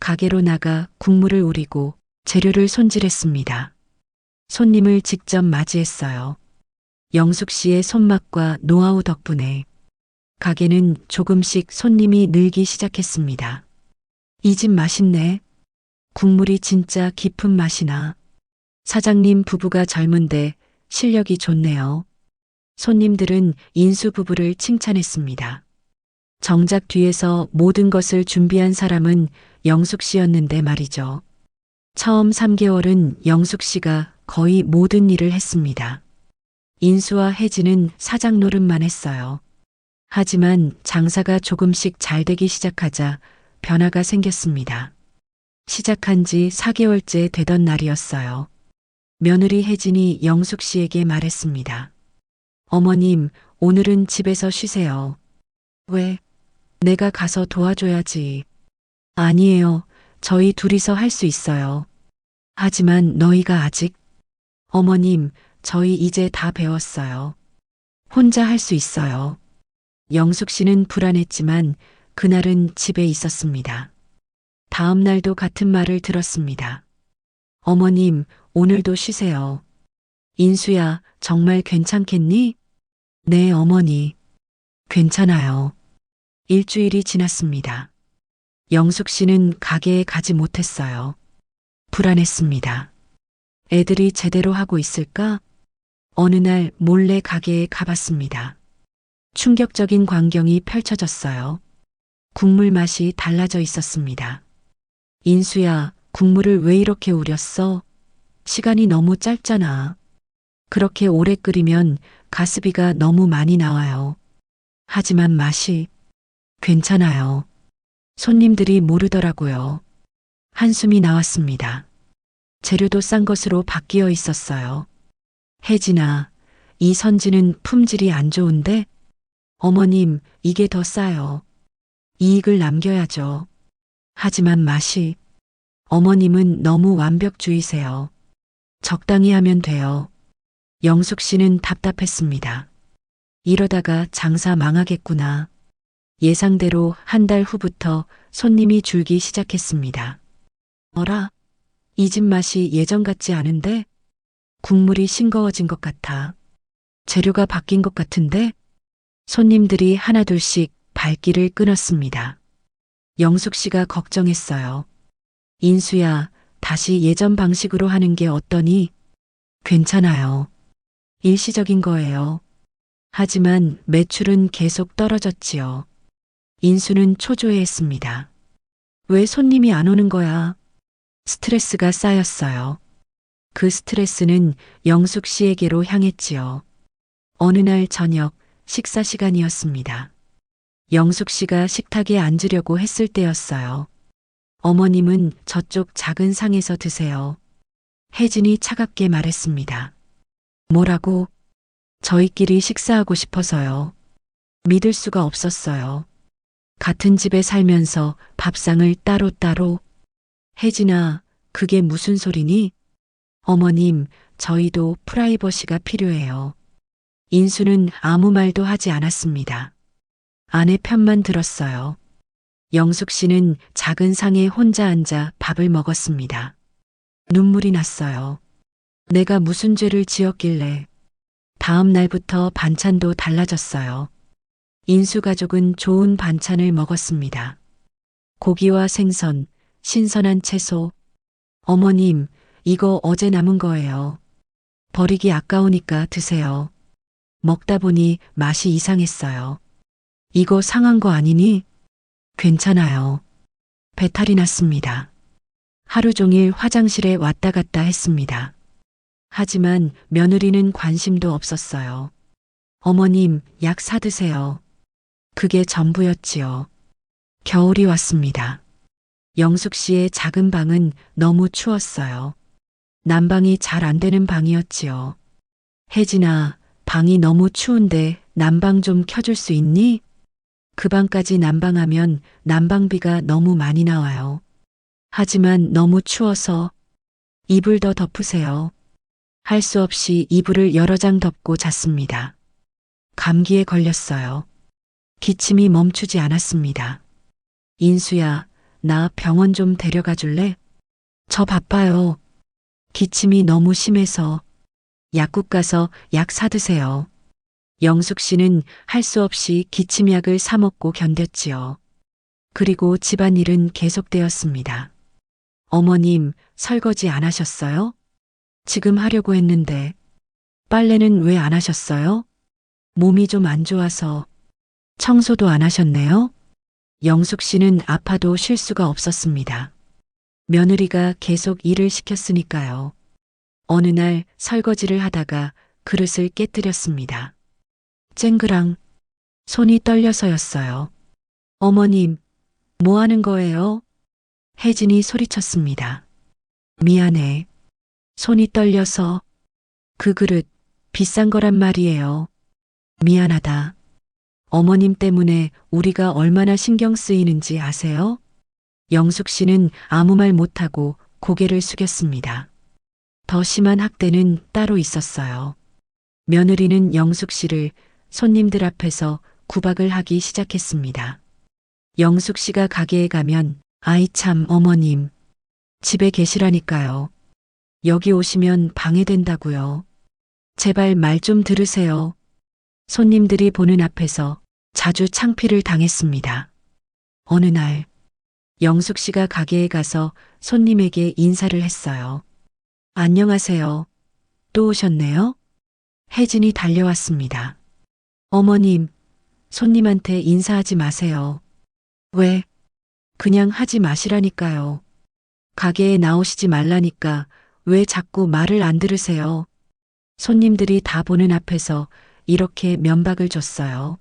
가게로 나가 국물을 우리고 재료를 손질했습니다. 손님을 직접 맞이했어요. 영숙 씨의 손맛과 노하우 덕분에 가게는 조금씩 손님이 늘기 시작했습니다. 이 집 맛있네. 국물이 진짜 깊은 맛이 나. 사장님 부부가 젊은데 실력이 좋네요. 손님들은 인수 부부를 칭찬했습니다. 정작 뒤에서 모든 것을 준비한 사람은 영숙 씨였는데 말이죠. 처음 3개월은 영숙 씨가 거의 모든 일을 했습니다. 인수와 혜진은 사장 노릇만 했어요. 하지만 장사가 조금씩 잘 되기 시작하자 변화가 생겼습니다. 시작한 지 4개월째 되던 날이었어요. 며느리 혜진이 영숙 씨에게 말했습니다. 어머님, 오늘은 집에서 쉬세요. 왜? 내가 가서 도와줘야지. 아니에요. 저희 둘이서 할 수 있어요. 하지만 너희가 아직? 어머님, 저희 이제 다 배웠어요. 혼자 할 수 있어요. 영숙 씨는 불안했지만 그날은 집에 있었습니다. 다음 날도 같은 말을 들었습니다. 어머님, 오늘도 쉬세요. 인수야, 정말 괜찮겠니? 네, 어머니. 괜찮아요. 일주일이 지났습니다. 영숙 씨는 가게에 가지 못했어요. 불안했습니다. 애들이 제대로 하고 있을까? 어느 날 몰래 가게에 가봤습니다. 충격적인 광경이 펼쳐졌어요. 국물 맛이 달라져 있었습니다. 인수야, 국물을 왜 이렇게 우렸어? 시간이 너무 짧잖아. 그렇게 오래 끓이면 가스비가 너무 많이 나와요. 하지만 맛이 괜찮아요. 손님들이 모르더라고요. 한숨이 나왔습니다. 재료도 싼 것으로 바뀌어 있었어요. 혜진아, 이 선지는 품질이 안 좋은데? 어머님, 이게 더 싸요. 이익을 남겨야죠. 하지만 맛이, 어머님은 너무 완벽주의세요. 적당히 하면 돼요. 영숙 씨는 답답했습니다. 이러다가 장사 망하겠구나. 예상대로 한 달 후부터 손님이 줄기 시작했습니다. 어라? 이 집 맛이 예전 같지 않은데? 국물이 싱거워진 것 같아. 재료가 바뀐 것 같은데? 손님들이 하나둘씩 발길을 끊었습니다. 영숙 씨가 걱정했어요. 인수야, 다시 예전 방식으로 하는 게 어떠니? 괜찮아요. 일시적인 거예요. 하지만 매출은 계속 떨어졌지요. 인수는 초조해했습니다. 왜 손님이 안 오는 거야? 스트레스가 쌓였어요. 그 스트레스는 영숙 씨에게로 향했지요. 어느 날 저녁 식사 시간이었습니다. 영숙 씨가 식탁에 앉으려고 했을 때였어요. 어머님은 저쪽 작은 상에서 드세요. 혜진이 차갑게 말했습니다. 뭐라고? 저희끼리 식사하고 싶어서요. 믿을 수가 없었어요. 같은 집에 살면서 밥상을 따로따로. 혜진아, 그게 무슨 소리니? 어머님, 저희도 프라이버시가 필요해요. 인수는 아무 말도 하지 않았습니다. 아내 편만 들었어요. 영숙 씨는 작은 상에 혼자 앉아 밥을 먹었습니다. 눈물이 났어요. 내가 무슨 죄를 지었길래. 다음 날부터 반찬도 달라졌어요. 인수 가족은 좋은 반찬을 먹었습니다. 고기와 생선, 신선한 채소. 어머님, 이거 어제 남은 거예요. 버리기 아까우니까 드세요. 먹다 보니 맛이 이상했어요. 이거 상한 거 아니니? 괜찮아요. 배탈이 났습니다. 하루 종일 화장실에 왔다 갔다 했습니다. 하지만 며느리는 관심도 없었어요. 어머님, 약 사드세요. 그게 전부였지요. 겨울이 왔습니다. 영숙 씨의 작은 방은 너무 추웠어요. 난방이 잘 안 되는 방이었지요. 혜진아, 방이 너무 추운데 난방 좀 켜줄 수 있니? 그 방까지 난방하면 난방비가 너무 많이 나와요. 하지만 너무 추워서 이불 더 덮으세요. 할 수 없이 이불을 여러 장 덮고 잤습니다. 감기에 걸렸어요. 기침이 멈추지 않았습니다. 인수야, 나 병원 좀 데려가 줄래? 저 바빠요. 기침이 너무 심해서. 약국 가서 약 사드세요. 영숙 씨는 할 수 없이 기침약을 사 먹고 견뎠지요. 그리고 집안일은 계속되었습니다. 어머님, 설거지 안 하셨어요? 지금 하려고 했는데. 빨래는 왜 안 하셨어요? 몸이 좀 안 좋아서. 청소도 안 하셨네요? 영숙 씨는 아파도 쉴 수가 없었습니다. 며느리가 계속 일을 시켰으니까요. 어느 날 설거지를 하다가 그릇을 깨뜨렸습니다. 쨍그랑 손이 떨려서였어요. 어머님, 뭐 하는 거예요? 혜진이 소리쳤습니다. 미안해. 손이 떨려서. 그 그릇 비싼 거란 말이에요. 미안하다. 어머님 때문에 우리가 얼마나 신경 쓰이는지 아세요? 영숙 씨는 아무 말 못하고 고개를 숙였습니다. 더 심한 학대는 따로 있었어요. 며느리는 영숙 씨를 손님들 앞에서 구박을 하기 시작했습니다. 영숙 씨가 가게에 가면 아이 참 어머님, 집에 계시라니까요. 여기 오시면 방해된다고요. 제발 말 좀 들으세요. 손님들이 보는 앞에서 자주 창피를 당했습니다. 어느 날 영숙 씨가 가게에 가서 손님에게 인사를 했어요. 안녕하세요. 또 오셨네요? 혜진이 달려왔습니다. 어머님, 손님한테 인사하지 마세요. 왜? 그냥 하지 마시라니까요. 가게에 나오시지 말라니까 왜 자꾸 말을 안 들으세요? 손님들이 다 보는 앞에서 이렇게 면박을 줬어요.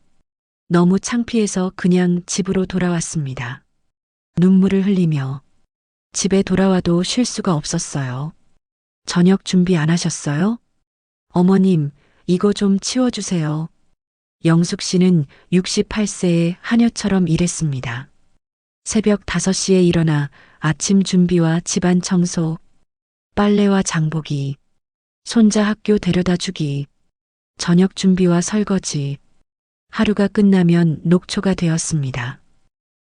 너무 창피해서 그냥 집으로 돌아왔습니다. 눈물을 흘리며 집에 돌아와도 쉴 수가 없었어요. 저녁 준비 안 하셨어요? 어머님, 이거 좀 치워주세요. 영숙 씨는 68세의 하녀처럼 일했습니다. 새벽 5시에 일어나 아침 준비와 집안 청소, 빨래와 장보기, 손자 학교 데려다 주기, 저녁 준비와 설거지. 하루가 끝나면 녹초가 되었습니다.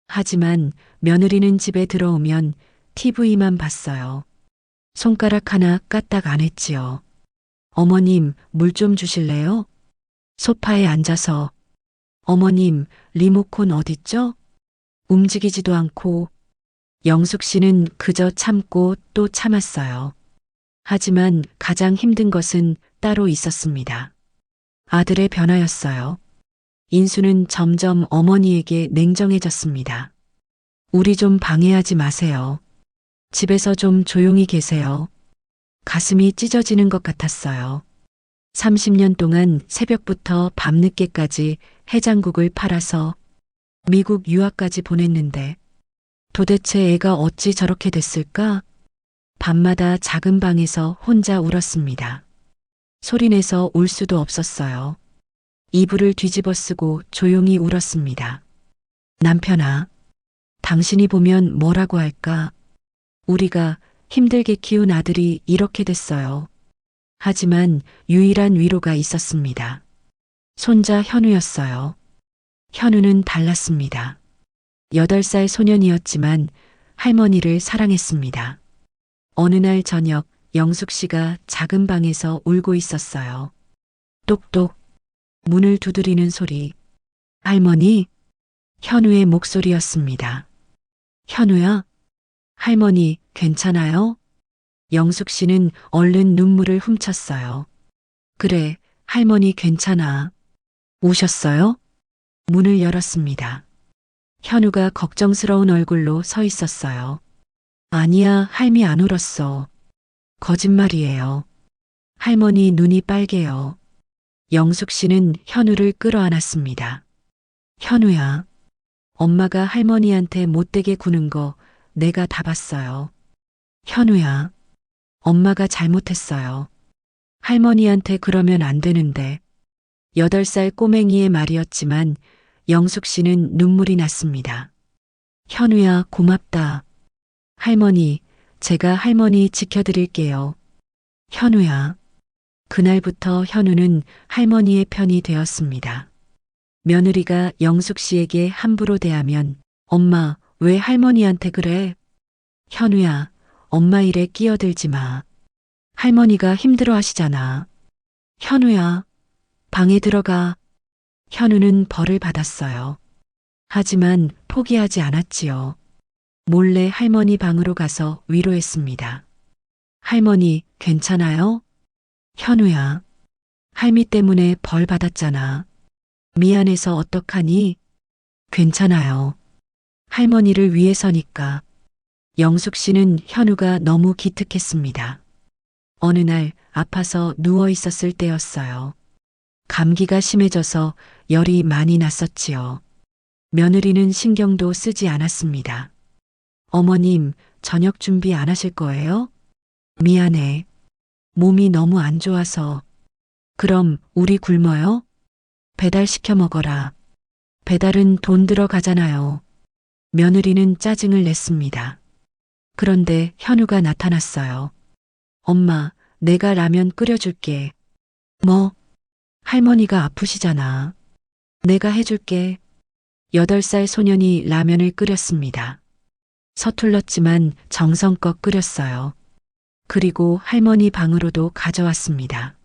하지만 며느리는 집에 들어오면 TV만 봤어요. 손가락 하나 까딱 안 했지요. 어머님, 물 좀 주실래요? 소파에 앉아서. 어머님, 리모컨 어딨죠? 움직이지도 않고. 영숙 씨는 그저 참고 또 참았어요. 하지만 가장 힘든 것은 따로 있었습니다. 아들의 변화였어요. 인수는 점점 어머니에게 냉정해졌습니다. 우리 좀 방해하지 마세요. 집에서 좀 조용히 계세요. 가슴이 찢어지는 것 같았어요. 30년 동안 새벽부터 밤늦게까지 해장국을 팔아서 미국 유학까지 보냈는데 도대체 애가 어찌 저렇게 됐을까? 밤마다 작은 방에서 혼자 울었습니다. 소리내서 울 수도 없었어요. 이불을 뒤집어 쓰고 조용히 울었습니다. 남편아, 당신이 보면 뭐라고 할까? 우리가 힘들게 키운 아들이 이렇게 됐어요. 하지만 유일한 위로가 있었습니다. 손자 현우였어요. 현우는 달랐습니다. 8살 소년이었지만 할머니를 사랑했습니다. 어느 날 저녁 영숙 씨가 작은 방에서 울고 있었어요. 똑똑. 문을 두드리는 소리. 할머니? 현우의 목소리였습니다. 현우야? 할머니, 괜찮아요? 영숙 씨는 얼른 눈물을 훔쳤어요. 그래, 할머니 괜찮아. 오셨어요? 문을 열었습니다. 현우가 걱정스러운 얼굴로 서 있었어요. 아니야, 할미 안 울었어. 거짓말이에요. 할머니 눈이 빨개요. 영숙 씨는 현우를 끌어안았습니다. 현우야, 엄마가 할머니한테 못되게 구는 거 내가 다 봤어요. 현우야, 엄마가 잘못했어요. 할머니한테 그러면 안 되는데. 8살 꼬맹이의 말이었지만 영숙 씨는 눈물이 났습니다. 현우야, 고맙다. 할머니, 제가 할머니 지켜드릴게요. 현우야. 그날부터 현우는 할머니의 편이 되었습니다. 며느리가 영숙 씨에게 함부로 대하면 엄마, 왜 할머니한테 그래? 현우야, 엄마 일에 끼어들지 마. 할머니가 힘들어 하시잖아. 현우야, 방에 들어가. 현우는 벌을 받았어요. 하지만 포기하지 않았지요. 몰래 할머니 방으로 가서 위로했습니다. 할머니, 괜찮아요? 현우야, 할미 때문에 벌 받았잖아. 미안해서 어떡하니? 괜찮아요. 할머니를 위해서니까. 영숙 씨는 현우가 너무 기특했습니다. 어느 날 아파서 누워 있었을 때였어요. 감기가 심해져서 열이 많이 났었지요. 며느리는 신경도 쓰지 않았습니다. 어머님, 저녁 준비 안 하실 거예요? 미안해. 몸이 너무 안 좋아서. 그럼 우리 굶어요? 배달 시켜 먹어라. 배달은 돈 들어가잖아요. 며느리는 짜증을 냈습니다. 그런데 현우가 나타났어요. 엄마, 내가 라면 끓여줄게. 뭐? 할머니가 아프시잖아. 내가 해줄게. 8살 소년이 라면을 끓였습니다. 서툴렀지만 정성껏 끓였어요. 그리고 할머니 방으로도 가져왔습니다.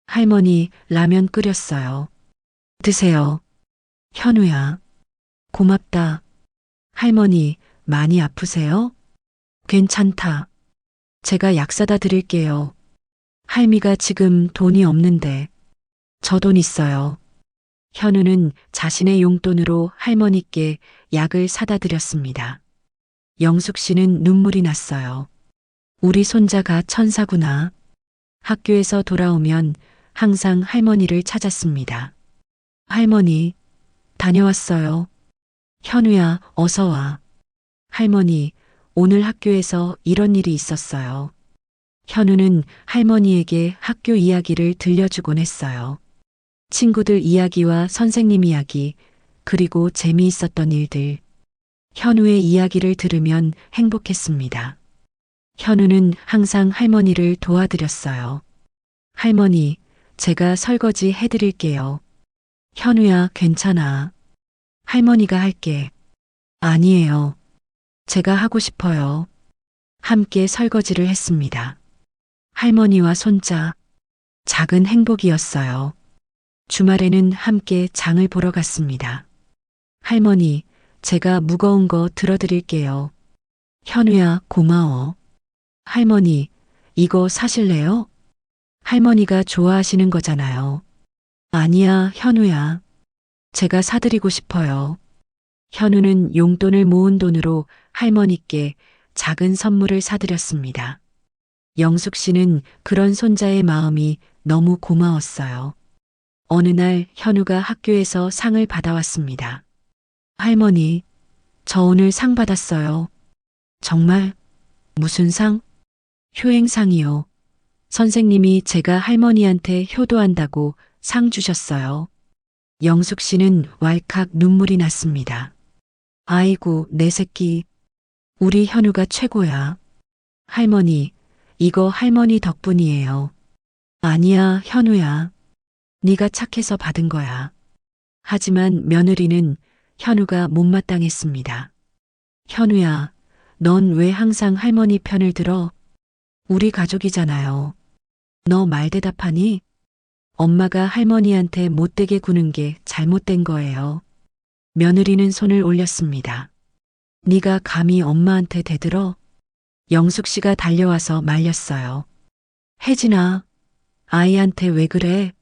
할머니, 라면 끓였어요. 드세요. 현우야. 고맙다. 할머니, 많이 아프세요? 괜찮다. 제가 약 사다 드릴게요. 할미가 지금 돈이 없는데. 저 돈 있어요. 현우는 자신의 용돈으로 할머니께 약을 사다 드렸습니다. 영숙 씨는 눈물이 났어요. 우리 손자가 천사구나. 학교에서 돌아오면 항상 할머니를 찾았습니다. 할머니, 다녀왔어요. 현우야, 어서 와. 할머니, 오늘 학교에서 이런 일이 있었어요. 현우는 할머니에게 학교 이야기를 들려주곤 했어요. 친구들 이야기와 선생님 이야기, 그리고 재미있었던 일들. 현우의 이야기를 들으면 행복했습니다. 현우는 항상 할머니를 도와드렸어요. 할머니, 제가 설거지 해드릴게요. 현우야, 괜찮아. 할머니가 할게. 아니에요. 제가 하고 싶어요. 함께 설거지를 했습니다. 할머니와 손자. 작은 행복이었어요. 주말에는 함께 장을 보러 갔습니다. 할머니, 제가 무거운 거 들어드릴게요. 현우야, 고마워. 할머니, 이거 사실래요? 할머니가 좋아하시는 거잖아요. 아니야, 현우야. 제가 사드리고 싶어요. 현우는 용돈을 모은 돈으로 할머니께 작은 선물을 사드렸습니다. 영숙 씨는 그런 손자의 마음이 너무 고마웠어요. 어느 날 현우가 학교에서 상을 받아왔습니다. 할머니, 저 오늘 상 받았어요. 정말? 무슨 상? 효행상이요. 선생님이 제가 할머니한테 효도한다고 상 주셨어요. 영숙 씨는 왈칵 눈물이 났습니다. 아이고, 내 새끼. 우리 현우가 최고야. 할머니, 이거 할머니 덕분이에요. 아니야, 현우야. 네가 착해서 받은 거야. 하지만 며느리는 현우가 못마땅했습니다. 현우야, 넌 왜 항상 할머니 편을 들어? 우리 가족이잖아요. 너 말대답하니? 엄마가 할머니한테 못되게 구는 게 잘못된 거예요. 며느리는 손을 올렸습니다. 네가 감히 엄마한테 대들어? 영숙 씨가 달려와서 말렸어요. 혜진아, 아이한테 왜 그래?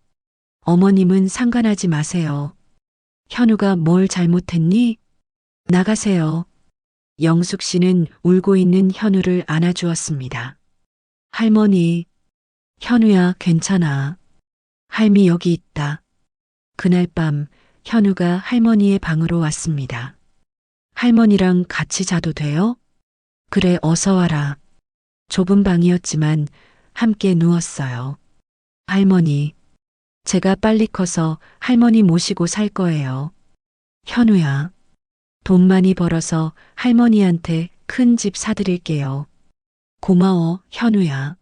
어머님은 상관하지 마세요. 현우가 뭘 잘못했니? 나가세요. 영숙 씨는 울고 있는 현우를 안아주었습니다. 할머니, 현우야, 괜찮아. 할미 여기 있다. 그날 밤 현우가 할머니의 방으로 왔습니다. 할머니랑 같이 자도 돼요? 그래, 어서 와라. 좁은 방이었지만 함께 누웠어요. 할머니, 제가 빨리 커서 할머니 모시고 살 거예요. 현우야, 돈 많이 벌어서 할머니한테 큰 집 사드릴게요. 고마워, 현우야.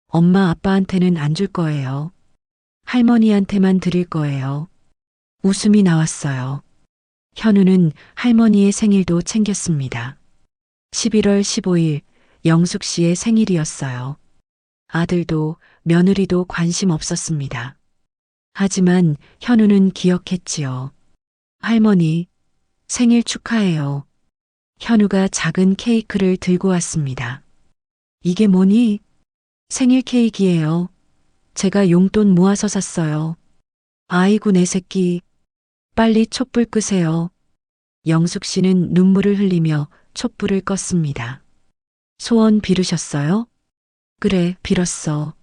엄마 아빠한테는 안 줄 거예요. 할머니한테만 드릴 거예요. 웃음이 나왔어요. 현우는 할머니의 생일도 챙겼습니다. 11월 15일 영숙 씨의 생일이었어요. 아들도 며느리도 관심 없었습니다. 하지만 현우는 기억했지요. 할머니, 생일 축하해요. 현우가 작은 케이크를 들고 왔습니다. 이게 뭐니? 생일 케이크예요. 제가 용돈 모아서 샀어요. 아이고, 내 새끼. 빨리 촛불 끄세요. 영숙 씨는 눈물을 흘리며 촛불을 껐습니다. 소원 비르셨어요? 그래, 빌었어.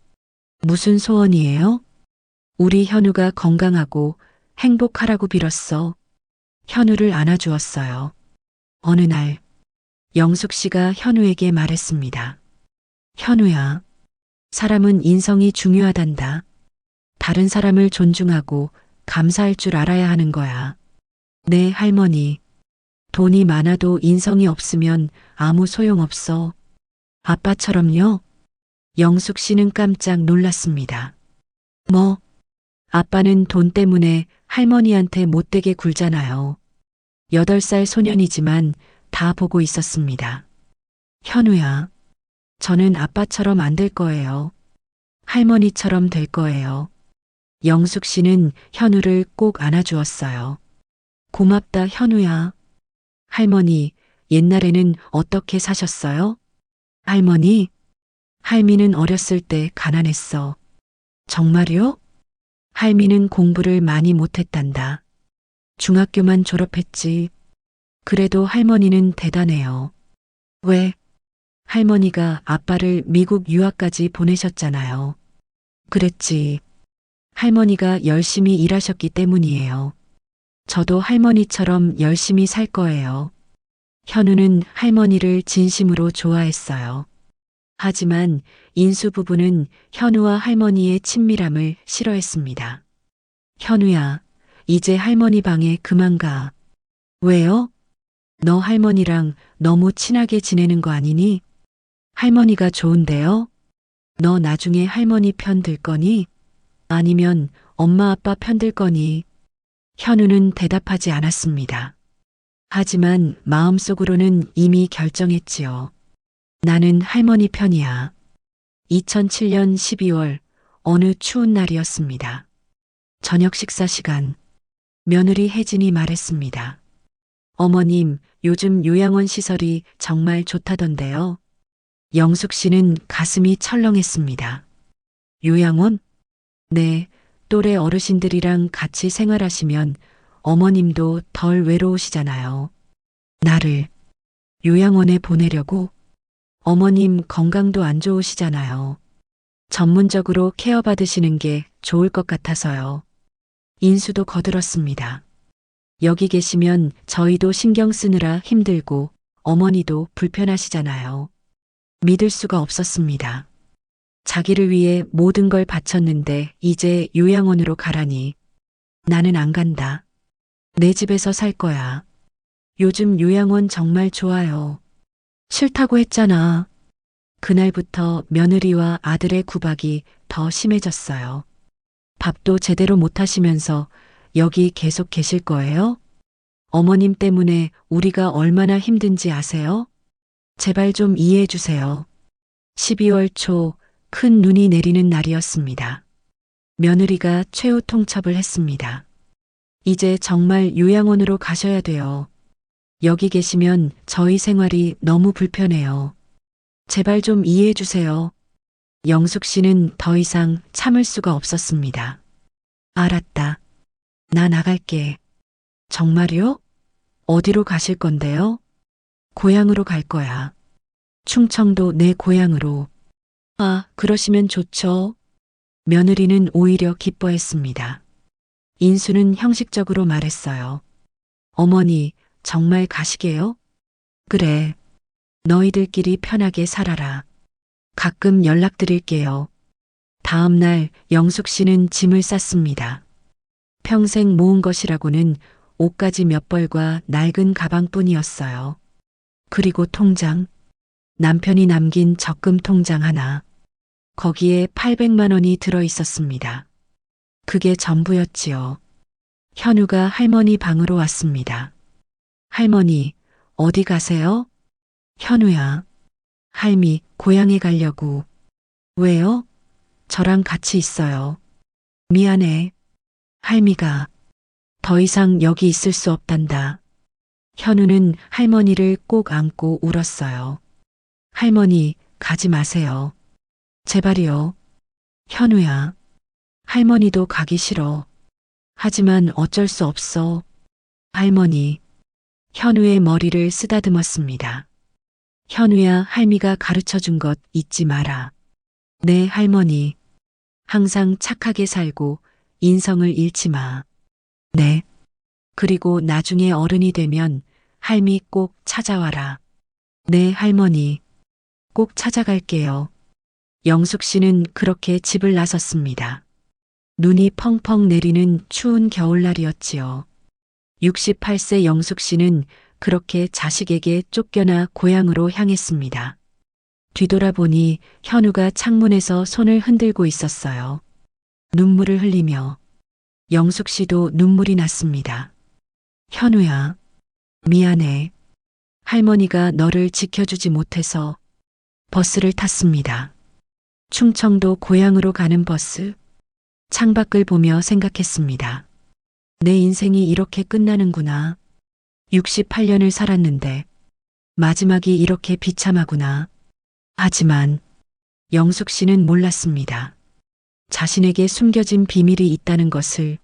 무슨 소원이에요? 우리 현우가 건강하고 행복하라고 빌었어. 현우를 안아주었어요. 어느 날, 영숙 씨가 현우에게 말했습니다. 현우야, 사람은 인성이 중요하단다. 다른 사람을 존중하고 감사할 줄 알아야 하는 거야. 네, 할머니. 돈이 많아도 인성이 없으면 아무 소용 없어. 아빠처럼요? 영숙 씨는 깜짝 놀랐습니다. 뭐? 아빠는 돈 때문에 할머니한테 못되게 굴잖아요. 8살 소년이지만 다 보고 있었습니다. 현우야, 저는 아빠처럼 안 될 거예요. 할머니처럼 될 거예요. 영숙 씨는 현우를 꼭 안아주었어요. 고맙다, 현우야. 할머니, 옛날에는 어떻게 사셨어요? 할머니, 할미는 어렸을 때 가난했어. 정말요? 할미는 공부를 많이 못했단다. 중학교만 졸업했지. 그래도 할머니는 대단해요. 왜? 할머니가 아빠를 미국 유학까지 보내셨잖아요. 그랬지. 할머니가 열심히 일하셨기 때문이에요. 저도 할머니처럼 열심히 살 거예요. 현우는 할머니를 진심으로 좋아했어요. 하지만 인수 부부는 현우와 할머니의 친밀함을 싫어했습니다. 현우야, 이제 할머니 방에 그만 가. 왜요? 너 할머니랑 너무 친하게 지내는 거 아니니? 할머니가 좋은데요? 너 나중에 할머니 편 들 거니? 아니면 엄마 아빠 편 들 거니? 현우는 대답하지 않았습니다. 하지만 마음속으로는 이미 결정했지요. 나는 할머니 편이야. 2007년 12월 어느 추운 날이었습니다. 저녁 식사 시간. 며느리 혜진이 말했습니다. 어머님, 요즘 요양원 시설이 정말 좋다던데요. 영숙 씨는 가슴이 철렁했습니다. 요양원? 네, 또래 어르신들이랑 같이 생활하시면 어머님도 덜 외로우시잖아요. 나를 요양원에 보내려고? 어머님 건강도 안 좋으시잖아요. 전문적으로 케어받으시는 게 좋을 것 같아서요. 인수도 거들었습니다. 여기 계시면 저희도 신경 쓰느라 힘들고 어머니도 불편하시잖아요. 믿을 수가 없었습니다. 자기를 위해 모든 걸 바쳤는데 이제 요양원으로 가라니. 나는 안 간다. 내 집에서 살 거야. 요즘 요양원 정말 좋아요. 싫다고 했잖아. 그날부터 며느리와 아들의 구박이 더 심해졌어요. 밥도 제대로 못 하시면서 여기 계속 계실 거예요? 어머님 때문에 우리가 얼마나 힘든지 아세요? 제발 좀 이해해 주세요. 12월 초 큰 눈이 내리는 날이었습니다. 며느리가 최후 통첩을 했습니다. 이제 정말 요양원으로 가셔야 돼요. 여기 계시면 저희 생활이 너무 불편해요. 제발 좀 이해해 주세요. 영숙 씨는 더 이상 참을 수가 없었습니다. 알았다. 나 나갈게. 정말요? 어디로 가실 건데요? 고향으로 갈 거야. 충청도 내 고향으로. 아, 그러시면 좋죠. 며느리는 오히려 기뻐했습니다. 인수는 형식적으로 말했어요. 어머니, 정말 가시게요? 그래. 너희들끼리 편하게 살아라. 가끔 연락드릴게요. 다음 날 영숙 씨는 짐을 쌌습니다. 평생 모은 것이라고는 옷가지 몇 벌과 낡은 가방뿐이었어요. 그리고 통장. 남편이 남긴 적금 통장 하나. 거기에 800만 원이 들어 있었습니다. 그게 전부였지요. 현우가 할머니 방으로 왔습니다. 할머니, 어디 가세요? 현우야. 할미, 고향에 가려고. 왜요? 저랑 같이 있어요. 미안해. 할미가 더 이상 여기 있을 수 없단다. 현우는 할머니를 꼭 안고 울었어요. 할머니, 가지 마세요. 제발이요. 현우야. 할머니도 가기 싫어. 하지만 어쩔 수 없어. 할머니. 현우의 머리를 쓰다듬었습니다. 현우야, 할미가 가르쳐 준 것 잊지 마라. 네, 할머니. 항상 착하게 살고 인성을 잃지 마. 네. 그리고 나중에 어른이 되면 할미 꼭 찾아와라. 네, 할머니. 꼭 찾아갈게요. 영숙 씨는 그렇게 집을 나섰습니다. 눈이 펑펑 내리는 추운 겨울날이었지요. 68세 영숙 씨는 그렇게 자식에게 쫓겨나 고향으로 향했습니다. 뒤돌아보니 현우가 창문에서 손을 흔들고 있었어요. 눈물을 흘리며. 영숙 씨도 눈물이 났습니다. 현우야, 미안해. 할머니가 너를 지켜주지 못해서. 버스를 탔습니다. 충청도 고향으로 가는 버스. 창밖을 보며 생각했습니다. 내 인생이 이렇게 끝나는구나. 68년을 살았는데 마지막이 이렇게 비참하구나. 하지만 영숙 씨는 몰랐습니다. 자신에게 숨겨진 비밀이 있다는 것을,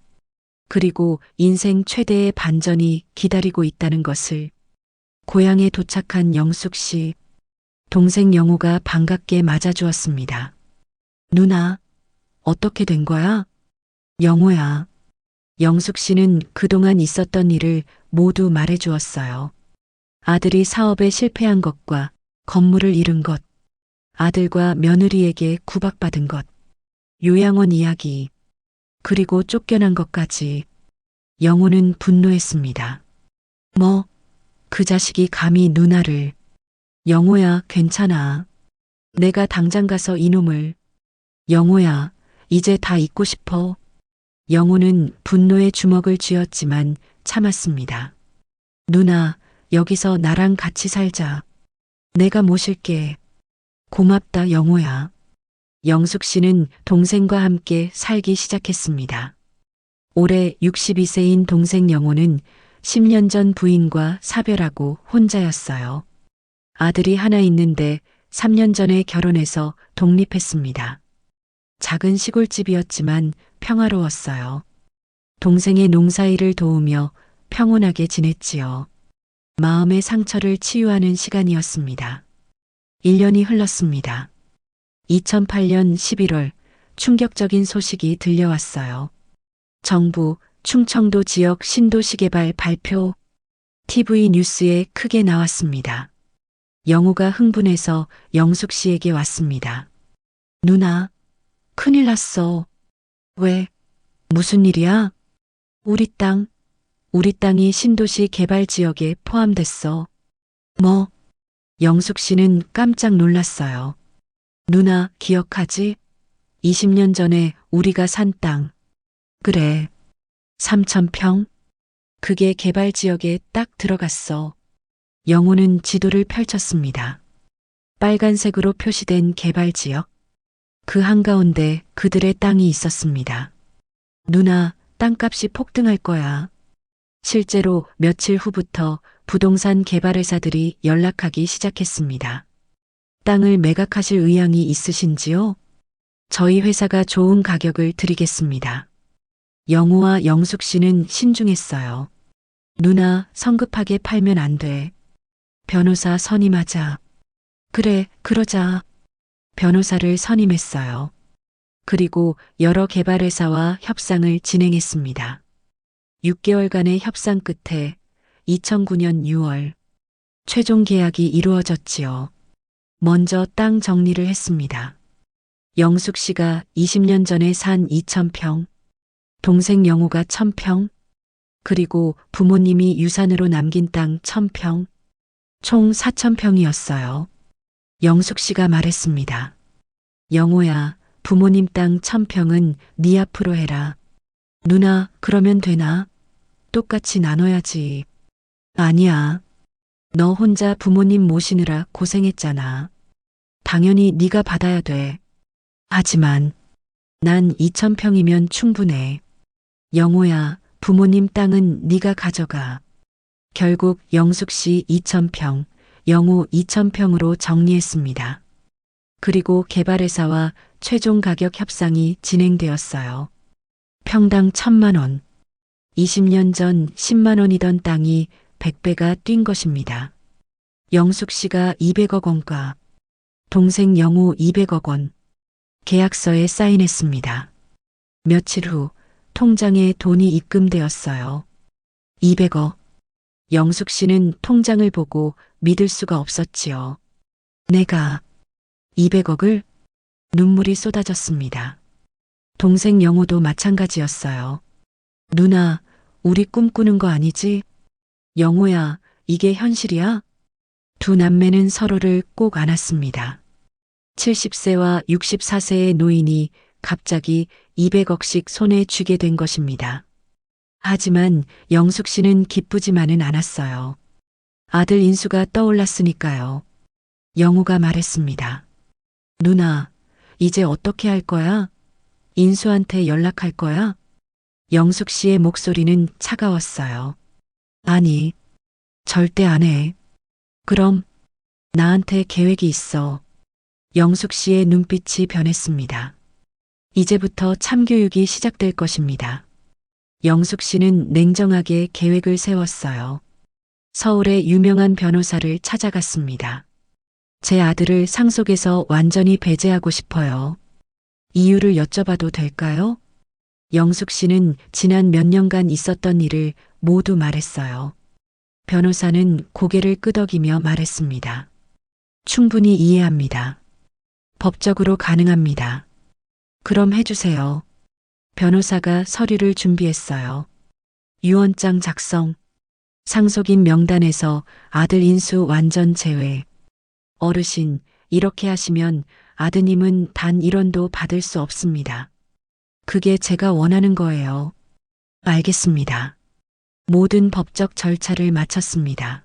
그리고 인생 최대의 반전이 기다리고 있다는 것을. 고향에 도착한 영숙 씨, 동생 영호가 반갑게 맞아주었습니다. 누나, 어떻게 된 거야? 영호야. 영숙 씨는 그동안 있었던 일을 모두 말해주었어요. 아들이 사업에 실패한 것과 건물을 잃은 것, 아들과 며느리에게 구박받은 것, 요양원 이야기, 그리고 쫓겨난 것까지. 영호는 분노했습니다. 뭐, 그 자식이 감히 누나를. 영호야, 괜찮아. 내가 당장 가서 이놈을. 영호야, 이제 다 잊고 싶어. 영호는 분노의 주먹을 쥐었지만 참았습니다. 누나, 여기서 나랑 같이 살자. 내가 모실게. 고맙다, 영호야. 영숙 씨는 동생과 함께 살기 시작했습니다. 올해 62세인 동생 영호는 10년 전 부인과 사별하고 혼자였어요. 아들이 하나 있는데 3년 전에 결혼해서 독립했습니다. 작은 시골집이었지만 평화로웠어요. 동생의 농사일을 도우며 평온하게 지냈지요. 마음의 상처를 치유하는 시간이었습니다. 1년이 흘렀습니다. 2008년 11월 충격적인 소식이 들려왔어요. 정부 충청도 지역 신도시 개발 발표. TV 뉴스에 크게 나왔습니다. 영호가 흥분해서 영숙 씨에게 왔습니다. 누나, 큰일 났어. 왜? 무슨 일이야? 우리 땅이 신도시 개발 지역에 포함됐어. 뭐? 영숙 씨는 깜짝 놀랐어요. 누나, 기억하지? 20년 전에 우리가 산 땅. 그래. 3,000평? 그게 개발 지역에 딱 들어갔어. 영호는 지도를 펼쳤습니다. 빨간색으로 표시된 개발 지역. 그 한가운데 그들의 땅이 있었습니다. 누나, 땅값이 폭등할 거야. 실제로 며칠 후부터 부동산 개발회사들이 연락하기 시작했습니다. 땅을 매각하실 의향이 있으신지요? 저희 회사가 좋은 가격을 드리겠습니다. 영호와 영숙 씨는 신중했어요. 누나, 성급하게 팔면 안 돼. 변호사 선임하자. 그래, 그러자. 변호사를 선임했어요. 그리고 여러 개발회사와 협상을 진행했습니다. 6개월간의 협상 끝에 2009년 6월 최종 계약이 이루어졌지요. 먼저 땅 정리를 했습니다. 영숙 씨가 20년 전에 산 2,000평, 동생 영우가 1,000평, 그리고 부모님이 유산으로 남긴 땅 1,000평, 총 4,000평이었어요. 영숙 씨가 말했습니다. 영호야, 부모님 땅 1,000평은 네 앞으로 해라. 누나, 그러면 되나? 똑같이 나눠야지. 아니야. 너 혼자 부모님 모시느라 고생했잖아. 당연히 네가 받아야 돼. 하지만 난 2,000평이면 충분해. 영호야, 부모님 땅은 네가 가져가. 결국 영숙 씨 2,000평, 영우 2,000평으로 정리했습니다. 그리고 개발회사와 최종 가격 협상이 진행되었어요. 평당 1,000만 원. 20년 전 10만 원이던 땅이 100배가 뛴 것입니다. 영숙 씨가 200억 원과 동생 영우 200억 원 계약서에 사인했습니다. 며칠 후 통장에 돈이 입금되었어요. 200억. 영숙 씨는 통장을 보고 믿을 수가 없었지요. 내가 200억을? 눈물이 쏟아졌습니다. 동생 영호도 마찬가지였어요. 누나, 우리 꿈꾸는 거 아니지? 영호야, 이게 현실이야? 두 남매는 서로를 꼭 안았습니다. 70세와 64세의 노인이 갑자기 200억씩 손에 쥐게 된 것입니다. 하지만 영숙 씨는 기쁘지만은 않았어요. 아들 인수가 떠올랐으니까요. 영우가 말했습니다. 누나, 이제 어떻게 할 거야? 인수한테 연락할 거야? 영숙 씨의 목소리는 차가웠어요. 아니, 절대 안 해. 그럼 나한테 계획이 있어. 영숙 씨의 눈빛이 변했습니다. 이제부터 참교육이 시작될 것입니다. 영숙 씨는 냉정하게 계획을 세웠어요. 서울의 유명한 변호사를 찾아갔습니다. 제 아들을 상속에서 완전히 배제하고 싶어요. 이유를 여쭤봐도 될까요? 영숙 씨는 지난 몇 년간 있었던 일을 모두 말했어요. 변호사는 고개를 끄덕이며 말했습니다. 충분히 이해합니다. 법적으로 가능합니다. 그럼 해주세요. 변호사가 서류를 준비했어요. 유언장 작성, 상속인 명단에서 아들 인수 완전 제외. 어르신, 이렇게 하시면 아드님은 단 1원도 받을 수 없습니다. 그게 제가 원하는 거예요. 알겠습니다. 모든 법적 절차를 마쳤습니다.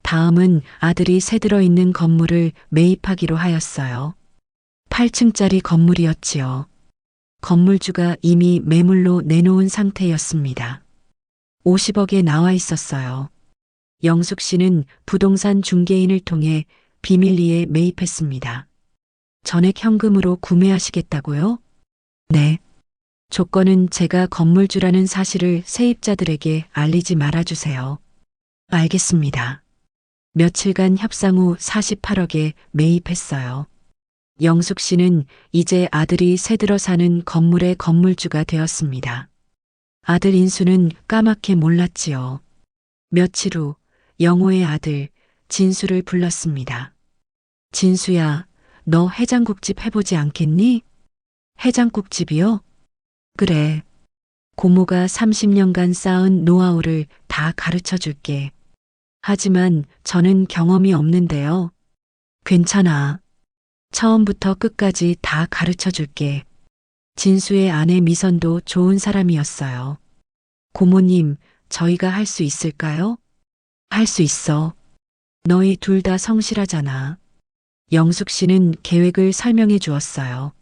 다음은 아들이 새들어 있는 건물을 매입하기로 하였어요. 8층짜리 건물이었지요. 건물주가 이미 매물로 내놓은 상태였습니다. 50억에 나와 있었어요. 영숙 씨는 부동산 중개인을 통해 비밀리에 매입했습니다. 전액 현금으로 구매하시겠다고요? 네. 조건은 제가 건물주라는 사실을 세입자들에게 알리지 말아주세요. 알겠습니다. 며칠간 협상 후 48억에 매입했어요. 영숙 씨는 이제 아들이 새들어 사는 건물의 건물주가 되었습니다. 아들 인수는 까맣게 몰랐지요. 며칠 후 영호의 아들 진수를 불렀습니다. 진수야, 너 해장국집 해보지 않겠니? 해장국집이요? 그래. 고모가 30년간 쌓은 노하우를 다 가르쳐 줄게. 하지만 저는 경험이 없는데요. 괜찮아. 처음부터 끝까지 다 가르쳐 줄게. 진수의 아내 미선도 좋은 사람이었어요. 고모님, 저희가 할 수 있을까요? 할 수 있어. 너희 둘 다 성실하잖아. 영숙 씨는 계획을 설명해 주었어요.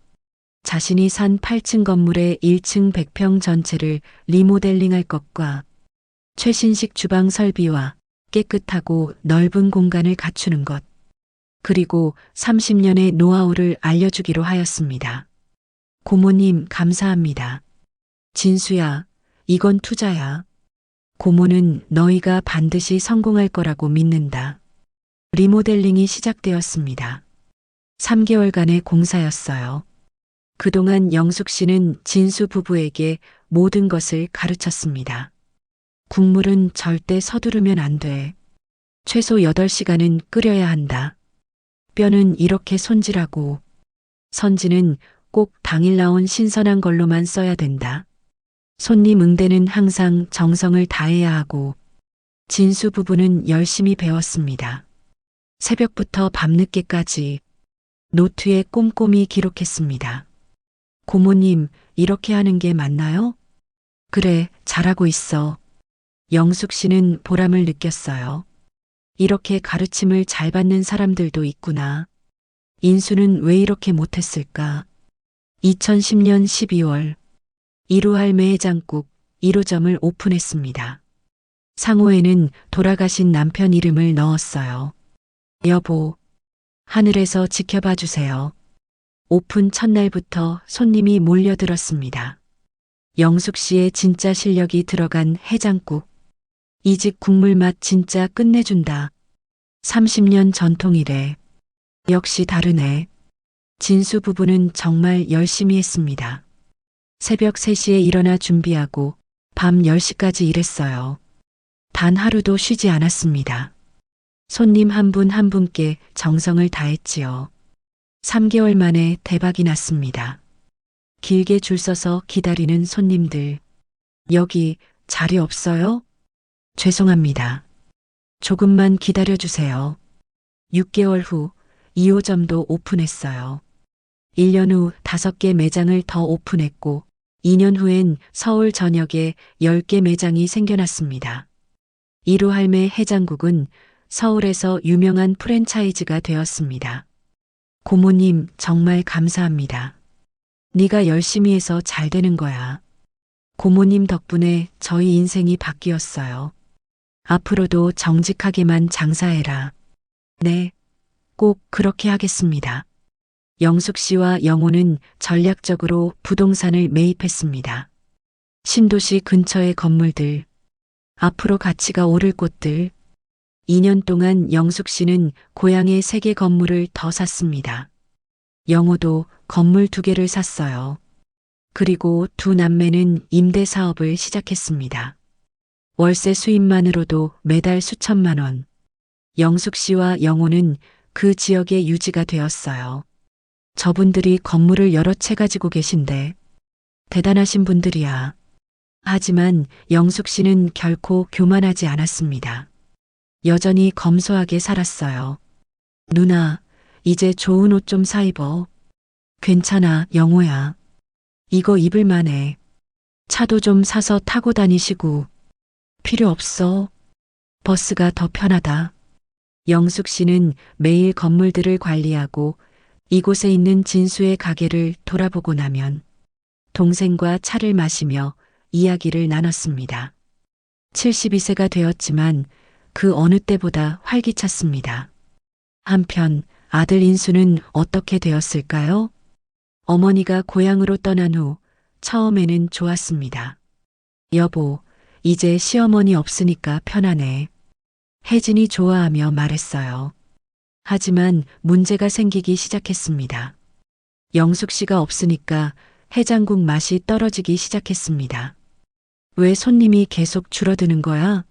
자신이 산 8층 건물의 1층 100평 전체를 리모델링할 것과 최신식 주방 설비와 깨끗하고 넓은 공간을 갖추는 것, 그리고 30년의 노하우를 알려주기로 하였습니다. 고모님, 감사합니다. 진수야, 이건 투자야. 고모는 너희가 반드시 성공할 거라고 믿는다. 리모델링이 시작되었습니다. 3개월간의 공사였어요. 그동안 영숙 씨는 진수 부부에게 모든 것을 가르쳤습니다. 국물은 절대 서두르면 안 돼. 최소 8시간은 끓여야 한다. 뼈는 이렇게 손질하고, 선지는 꼭 당일 나온 신선한 걸로만 써야 된다. 손님 응대는 항상 정성을 다해야 하고, 진수 부부는 열심히 배웠습니다. 새벽부터 밤늦게까지 노트에 꼼꼼히 기록했습니다. 고모님, 이렇게 하는 게 맞나요? 그래, 잘하고 있어. 영숙 씨는 보람을 느꼈어요. 이렇게 가르침을 잘 받는 사람들도 있구나. 인수는 왜 이렇게 못했을까? 2010년 12월, 이루할매 해장국 1호점을 오픈했습니다. 상호에는 돌아가신 남편 이름을 넣었어요. 여보, 하늘에서 지켜봐 주세요. 오픈 첫날부터 손님이 몰려들었습니다. 영숙 씨의 진짜 실력이 들어간 해장국. 이 집 국물 맛 진짜 끝내준다. 30년 전통이래. 역시 다르네. 진수 부부는 정말 열심히 했습니다. 새벽 3시에 일어나 준비하고 밤 10시까지 일했어요. 단 하루도 쉬지 않았습니다. 손님 한 분 한 분께 정성을 다했지요. 3개월 만에 대박이 났습니다. 길게 줄 서서 기다리는 손님들. 여기 자리 없어요? 죄송합니다. 조금만 기다려주세요. 6개월 후 2호점도 오픈했어요. 1년 후 5개 매장을 더 오픈했고 2년 후엔 서울 전역에 10개 매장이 생겨났습니다. 이루할매 해장국은 서울에서 유명한 프랜차이즈가 되었습니다. 고모님 정말 감사합니다. 네가 열심히 해서 잘 되는 거야. 고모님 덕분에 저희 인생이 바뀌었어요. 앞으로도 정직하게만 장사해라. 네, 꼭 그렇게 하겠습니다. 영숙 씨와 영호는 전략적으로 부동산을 매입했습니다. 신도시 근처의 건물들, 앞으로 가치가 오를 곳들. 2년 동안 영숙 씨는 고향의 3개 건물을 더 샀습니다. 영호도 건물 2개를 샀어요. 그리고 두 남매는 임대 사업을 시작했습니다. 월세 수입만으로도 매달 수천만 원. 영숙 씨와 영호는 그 지역의 유지가 되었어요. 저분들이 건물을 여러 채 가지고 계신데 대단하신 분들이야. 하지만 영숙 씨는 결코 교만하지 않았습니다. 여전히 검소하게 살았어요. 누나, 이제 좋은 옷 좀 사 입어. 괜찮아, 영호야. 이거 입을 만해. 차도 좀 사서 타고 다니시고. 필요 없어. 버스가 더 편하다. 영숙 씨는 매일 건물들을 관리하고 이곳에 있는 진수의 가게를 돌아보고 나면 동생과 차를 마시며 이야기를 나눴습니다. 72세가 되었지만 그 어느 때보다 활기찼습니다. 한편 아들 인수는 어떻게 되었을까요? 어머니가 고향으로 떠난 후 처음에는 좋았습니다. 여보, 이제 시어머니 없으니까 편하네. 혜진이 좋아하며 말했어요. 하지만 문제가 생기기 시작했습니다. 영숙 씨가 없으니까 해장국 맛이 떨어지기 시작했습니다. 왜 손님이 계속 줄어드는 거야?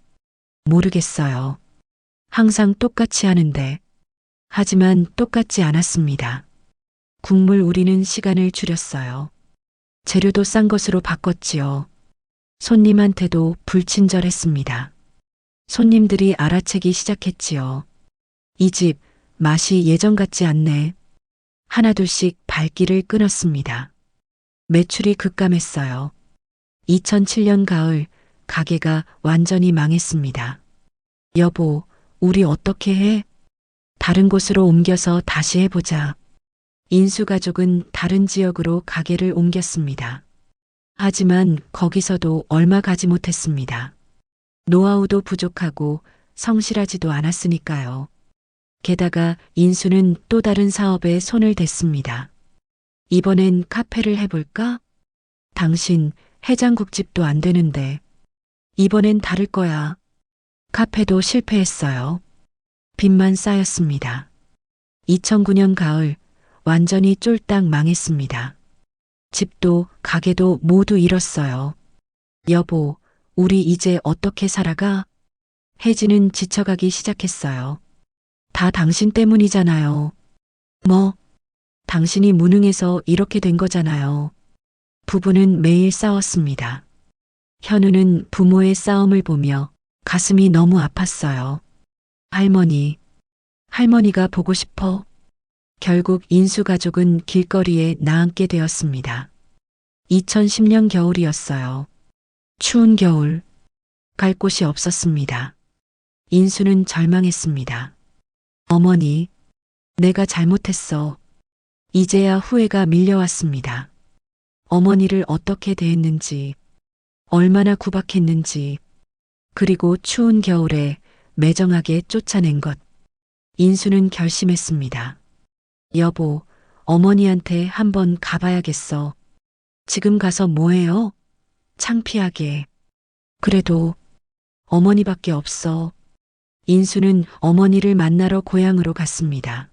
모르겠어요. 항상 똑같이 하는데. 하지만 똑같지 않았습니다. 국물 우리는 시간을 줄였어요. 재료도 싼 것으로 바꿨지요. 손님한테도 불친절했습니다. 손님들이 알아채기 시작했지요. 이 집 맛이 예전 같지 않네. 하나둘씩 발길을 끊었습니다. 매출이 급감했어요. 2007년 가을 가게가 완전히 망했습니다. 여보, 우리 어떻게 해? 다른 곳으로 옮겨서 다시 해보자. 인수 가족은 다른 지역으로 가게를 옮겼습니다. 하지만 거기서도 얼마 가지 못했습니다. 노하우도 부족하고 성실하지도 않았으니까요. 게다가 인수는 또 다른 사업에 손을 댔습니다. 이번엔 카페를 해볼까? 당신 해장국집도 안 되는데. 이번엔 다를 거야. 카페도 실패했어요. 빚만 쌓였습니다. 2009년 가을 완전히 쫄딱 망했습니다. 집도 가게도 모두 잃었어요. 여보, 우리 이제 어떻게 살아가? 혜진은 지쳐가기 시작했어요. 다 당신 때문이잖아요. 뭐? 당신이 무능해서 이렇게 된 거잖아요. 부부는 매일 싸웠습니다. 현우는 부모의 싸움을 보며 가슴이 너무 아팠어요. 할머니가 보고 싶어. 결국 인수 가족은 길거리에 나앉게 되었습니다. 2010년 겨울이었어요. 추운 겨울. 갈 곳이 없었습니다. 인수는 절망했습니다. 어머니, 내가 잘못했어. 이제야 후회가 밀려왔습니다. 어머니를 어떻게 대했는지, 얼마나 구박했는지, 그리고 추운 겨울에 매정하게 쫓아낸 것. 인수는 결심했습니다. 여보, 어머니한테 한번 가봐야겠어. 지금 가서 뭐해요? 창피하게. 그래도 어머니밖에 없어. 인수는 어머니를 만나러 고향으로 갔습니다.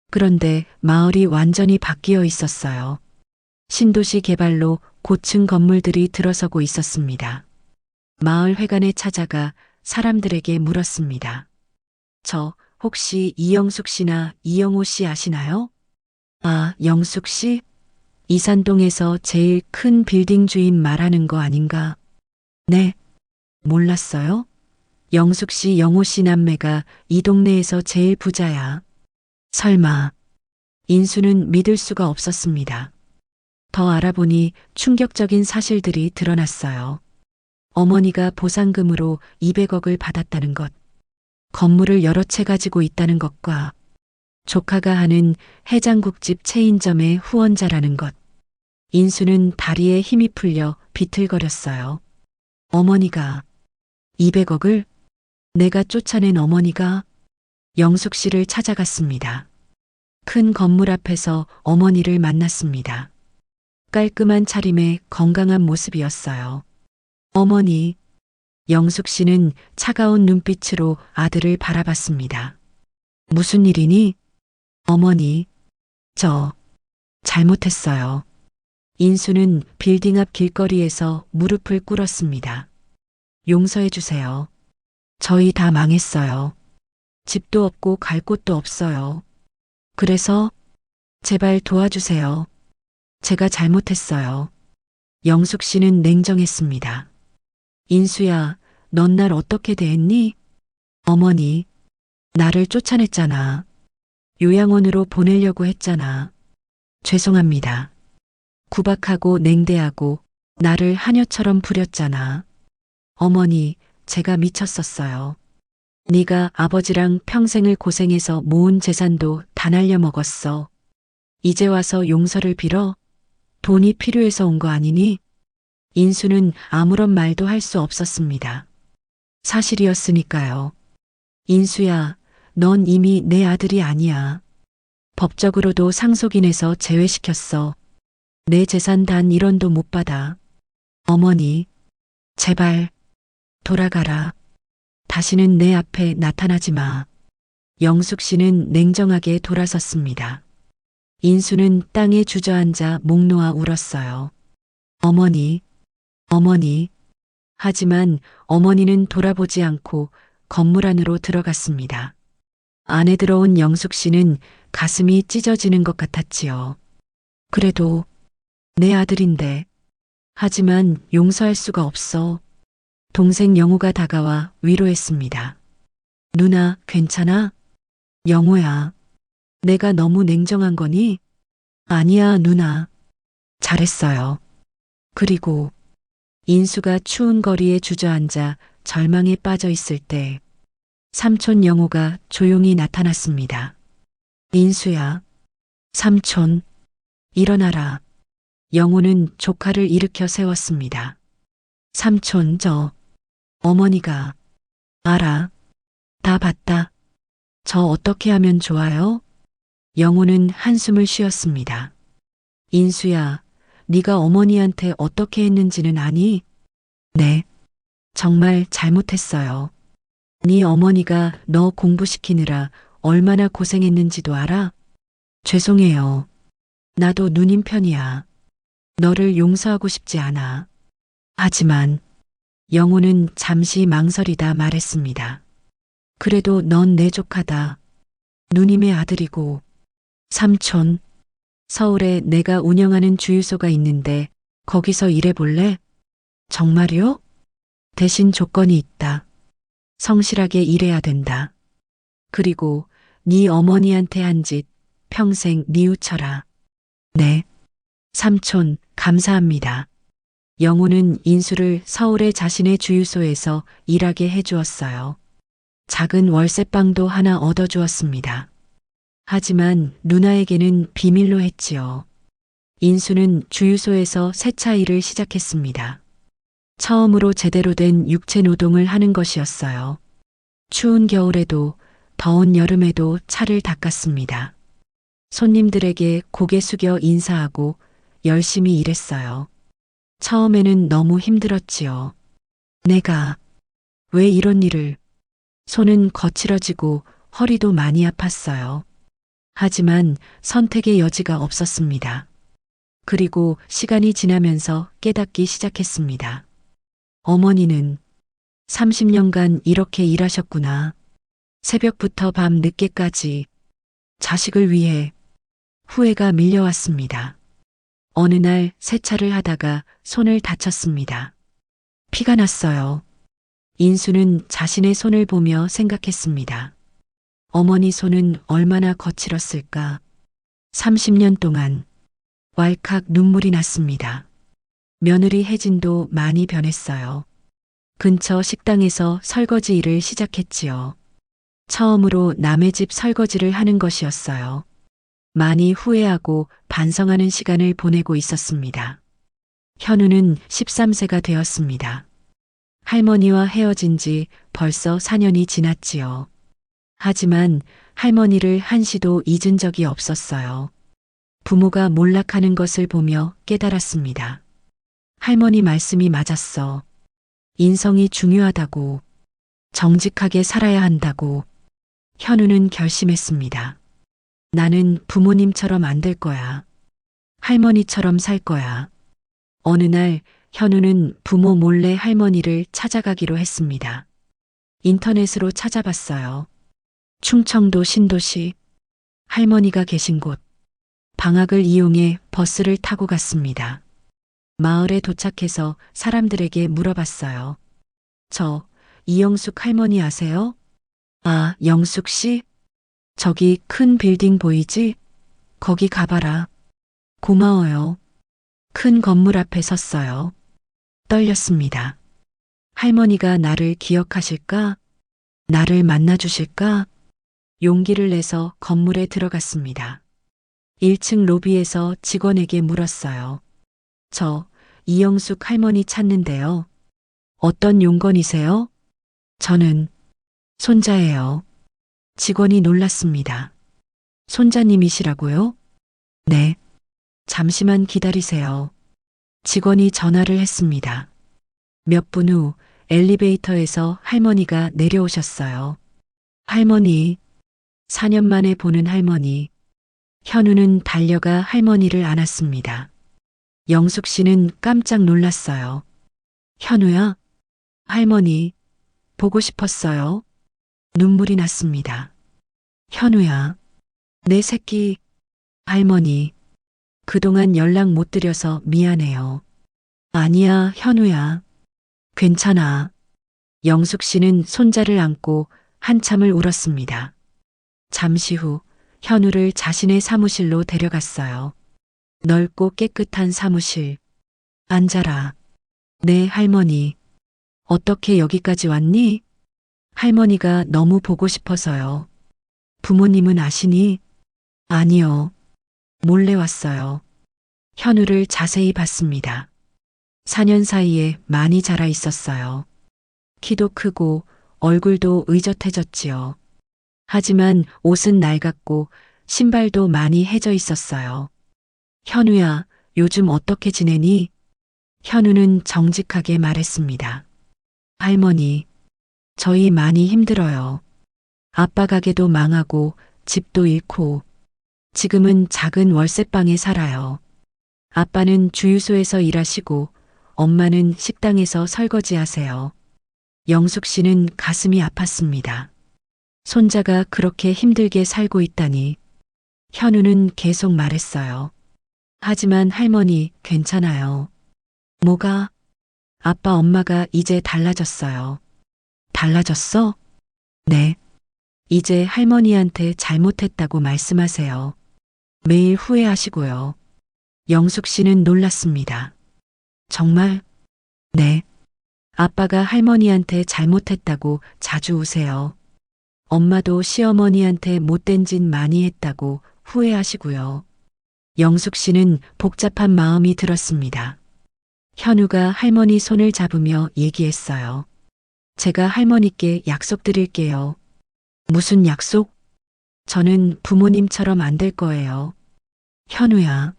그런데 마을이 완전히 바뀌어 있었어요. 신도시 개발로 고층 건물들이 들어서고 있었습니다. 마을 회관에 찾아가 사람들에게 물었습니다. 저 혹시 이영숙 씨나 이영호 씨 아시나요? 아, 영숙 씨? 이산동에서 제일 큰 빌딩 주인 말하는 거 아닌가? 네. 몰랐어요? 영숙 씨, 영호 씨 남매가 이 동네에서 제일 부자야. 설마. 인수는 믿을 수가 없었습니다. 더 알아보니 충격적인 사실들이 드러났어요. 어머니가 보상금으로 200억을 받았다는 것, 건물을 여러 채 가지고 있다는 것과 조카가 하는 해장국집 체인점의 후원자라는 것. 인수는 다리에 힘이 풀려 비틀거렸어요. 어머니가 200억을? 내가 쫓아낸 어머니가? 영숙 씨를 찾아갔습니다. 큰 건물 앞에서 어머니를 만났습니다. 깔끔한 차림에 건강한 모습이었어요. 어머니, 영숙 씨는 차가운 눈빛으로 아들을 바라봤습니다. 무슨 일이니? 어머니, 저 잘못했어요. 인수는 빌딩 앞 길거리에서 무릎을 꿇었습니다. 용서해 주세요. 저희 다 망했어요. 집도 없고 갈 곳도 없어요. 그래서 제발 도와주세요. 제가 잘못했어요. 영숙 씨는 냉정했습니다. 인수야, 넌 날 어떻게 대했니? 어머니, 나를 쫓아냈잖아. 요양원으로 보내려고 했잖아. 죄송합니다. 구박하고 냉대하고 나를 하녀처럼 부렸잖아. 어머니, 제가 미쳤었어요. 네가 아버지랑 평생을 고생해서 모은 재산도 다 날려먹었어. 이제 와서 용서를 빌어? 돈이 필요해서 온 거 아니니? 인수는 아무런 말도 할 수 없었습니다. 사실이었으니까요. 인수야, 넌 이미 내 아들이 아니야. 법적으로도 상속인에서 제외시켰어. 내 재산 단 1원도 못 받아. 어머니, 제발 돌아가라. 다시는 내 앞에 나타나지 마. 영숙 씨는 냉정하게 돌아섰습니다. 인수는 땅에 주저앉아 목 놓아 울었어요. 어머니, 어머니. 하지만 어머니는 돌아보지 않고 건물 안으로 들어갔습니다. 안에 들어온 영숙 씨는 가슴이 찢어지는 것 같았지요. 그래도 내 아들인데. 하지만 용서할 수가 없어. 동생 영호가 다가와 위로했습니다. 누나, 괜찮아? 영호야, 내가 너무 냉정한 거니? 아니야, 누나. 잘했어요. 그리고 인수가 추운 거리에 주저앉아 절망에 빠져 있을 때 삼촌 영호가 조용히 나타났습니다. 인수야, 삼촌, 일어나라. 영호는 조카를 일으켜 세웠습니다. 삼촌, 어머니가. 알아. 다 봤다. 저 어떻게 하면 좋아요? 영호는 한숨을 쉬었습니다. 인수야, 네가 어머니한테 어떻게 했는지는 아니? 네. 정말 잘못했어요. 네 어머니가 너 공부시키느라 얼마나 고생했는지도 알아? 죄송해요. 나도 누님 편이야. 너를 용서하고 싶지 않아. 하지만 영호는 잠시 망설이다 말했습니다. 그래도 넌 내 조카다. 누님의 아들이고. 삼촌, 서울에 내가 운영하는 주유소가 있는데 거기서 일해볼래? 정말요? 대신 조건이 있다. 성실하게 일해야 된다. 그리고 네 어머니한테 한 짓 평생 뉘우쳐라. 네. 삼촌, 감사합니다. 영호는 인수를 서울의 자신의 주유소에서 일하게 해주었어요. 작은 월세방도 하나 얻어주었습니다. 하지만 누나에게는 비밀로 했지요. 인수는 주유소에서 세차 일을 시작했습니다. 처음으로 제대로 된 육체 노동을 하는 것이었어요. 추운 겨울에도 더운 여름에도 차를 닦았습니다. 손님들에게 고개 숙여 인사하고 열심히 일했어요. 처음에는 너무 힘들었지요. 내가 왜 이런 일을. 손은 거칠어지고 허리도 많이 아팠어요. 하지만 선택의 여지가 없었습니다. 그리고 시간이 지나면서 깨닫기 시작했습니다. 어머니는 30년간 이렇게 일하셨구나. 새벽부터 밤 늦게까지 자식을 위해. 후회가 밀려왔습니다. 어느 날 세차를 하다가 손을 다쳤습니다. 피가 났어요. 인수는 자신의 손을 보며 생각했습니다. 어머니 손은 얼마나 거칠었을까. 30년 동안 왈칵 눈물이 났습니다. 며느리 혜진도 많이 변했어요. 근처 식당에서 설거지 일을 시작했지요. 처음으로 남의 집 설거지를 하는 것이었어요. 많이 후회하고 반성하는 시간을 보내고 있었습니다. 현우는 13세가 되었습니다. 할머니와 헤어진 지 벌써 4년이 지났지요. 하지만 할머니를 한시도 잊은 적이 없었어요. 부모가 몰락하는 것을 보며 깨달았습니다. 할머니 말씀이 맞았어. 인성이 중요하다고. 정직하게 살아야 한다고. 현우는 결심했습니다. 나는 부모님처럼 안 될 거야. 할머니처럼 살 거야. 어느 날 현우는 부모 몰래 할머니를 찾아가기로 했습니다. 인터넷으로 찾아봤어요. 충청도 신도시 할머니가 계신 곳. 방학을 이용해 버스를 타고 갔습니다. 마을에 도착해서 사람들에게 물어봤어요. 저 이영숙 할머니 아세요? 아, 영숙 씨? 저기 큰 빌딩 보이지? 거기 가봐라. 고마워요. 큰 건물 앞에 섰어요. 떨렸습니다. 할머니가 나를 기억하실까? 나를 만나주실까? 용기를 내서 건물에 들어갔습니다. 1층 로비에서 직원에게 물었어요. 저 이영숙 할머니 찾는데요. 어떤 용건이세요? 저는 손자예요. 직원이 놀랐습니다. 손자님이시라고요? 네. 잠시만 기다리세요. 직원이 전화를 했습니다. 몇 분 후 엘리베이터에서 할머니가 내려오셨어요. 할머니, 4년 만에 보는 할머니. 현우는 달려가 할머니를 안았습니다. 영숙 씨는 깜짝 놀랐어요. 현우야? 할머니, 보고 싶었어요. 눈물이 났습니다. 현우야, 내 새끼. 할머니, 그동안 연락 못 드려서 미안해요. 아니야, 현우야. 괜찮아. 영숙 씨는 손자를 안고 한참을 울었습니다. 잠시 후 현우를 자신의 사무실로 데려갔어요. 넓고 깨끗한 사무실. 앉아라. 네, 할머니. 어떻게 여기까지 왔니? 할머니가 너무 보고 싶어서요. 부모님은 아시니? 아니요. 몰래 왔어요. 현우를 자세히 봤습니다. 4년 사이에 많이 자라 있었어요. 키도 크고 얼굴도 의젓해졌지요. 하지만 옷은 낡았고 신발도 많이 해져 있었어요. 현우야, 요즘 어떻게 지내니? 현우는 정직하게 말했습니다. 할머니, 저희 많이 힘들어요. 아빠 가게도 망하고 집도 잃고 지금은 작은 월세방에 살아요. 아빠는 주유소에서 일하시고 엄마는 식당에서 설거지하세요. 영숙 씨는 가슴이 아팠습니다. 손자가 그렇게 힘들게 살고 있다니. 현우는 계속 말했어요. 하지만 할머니, 괜찮아요. 뭐가? 아빠 엄마가 이제 달라졌어요. 달라졌어? 네. 이제 할머니한테 잘못했다고 말씀하세요. 매일 후회하시고요. 영숙 씨는 놀랐습니다. 정말? 네. 아빠가 할머니한테 잘못했다고 자주 우세요. 엄마도 시어머니한테 못된 짓 많이 했다고 후회하시고요. 영숙 씨는 복잡한 마음이 들었습니다. 현우가 할머니 손을 잡으며 얘기했어요. 제가 할머니께 약속드릴게요. 무슨 약속? 저는 부모님처럼 안 될 거예요. 현우야,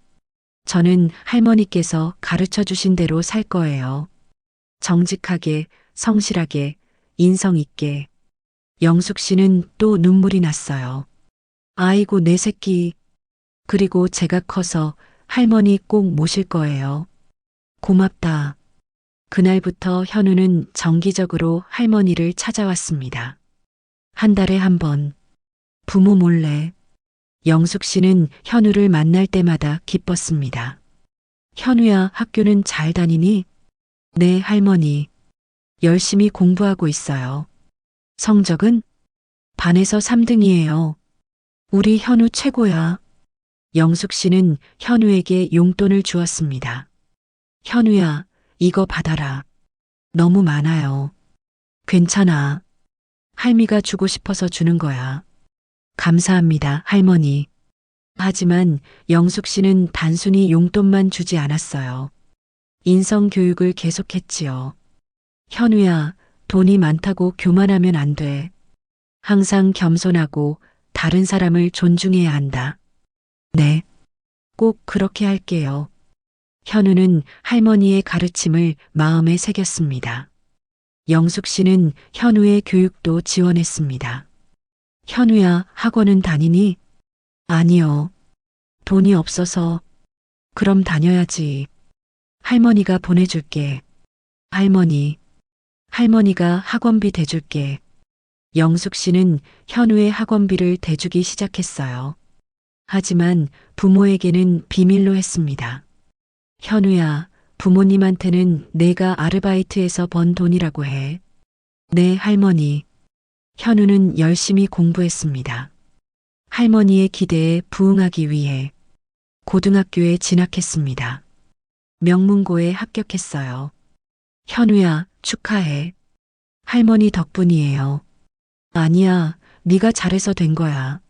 저는 할머니께서 가르쳐 주신 대로 살 거예요. 정직하게, 성실하게, 인성 있게. 영숙 씨는 또 눈물이 났어요. 아이고, 내 새끼. 그리고 제가 커서 할머니 꼭 모실 거예요. 고맙다. 그날부터 현우는 정기적으로 할머니를 찾아왔습니다. 한 달에 한 번. 부모 몰래. 영숙 씨는 현우를 만날 때마다 기뻤습니다. 현우야, 학교는 잘 다니니? 네, 할머니. 열심히 공부하고 있어요. 성적은? 반에서 3등이에요. 우리 현우 최고야. 영숙 씨는 현우에게 용돈을 주었습니다. 현우야, 이거 받아라. 너무 많아요. 괜찮아. 할미가 주고 싶어서 주는 거야. 감사합니다, 할머니. 하지만 영숙 씨는 단순히 용돈만 주지 않았어요. 인성 교육을 계속했지요. 현우야, 돈이 많다고 교만하면 안 돼. 항상 겸손하고 다른 사람을 존중해야 한다. 네, 꼭 그렇게 할게요. 현우는 할머니의 가르침을 마음에 새겼습니다. 영숙 씨는 현우의 교육도 지원했습니다. 현우야, 학원은 다니니? 아니요. 돈이 없어서. 그럼 다녀야지. 할머니가 보내줄게. 할머니가 학원비 대줄게. 영숙 씨는 현우의 학원비를 대주기 시작했어요. 하지만 부모에게는 비밀로 했습니다. 현우야, 부모님한테는 내가 아르바이트에서 번 돈이라고 해. 네, 할머니. 현우는 열심히 공부했습니다. 할머니의 기대에 부응하기 위해 고등학교에 진학했습니다. 명문고에 합격했어요. 현우야, 축하해. 할머니 덕분이에요. 아니야, 네가 잘해서 된 거야.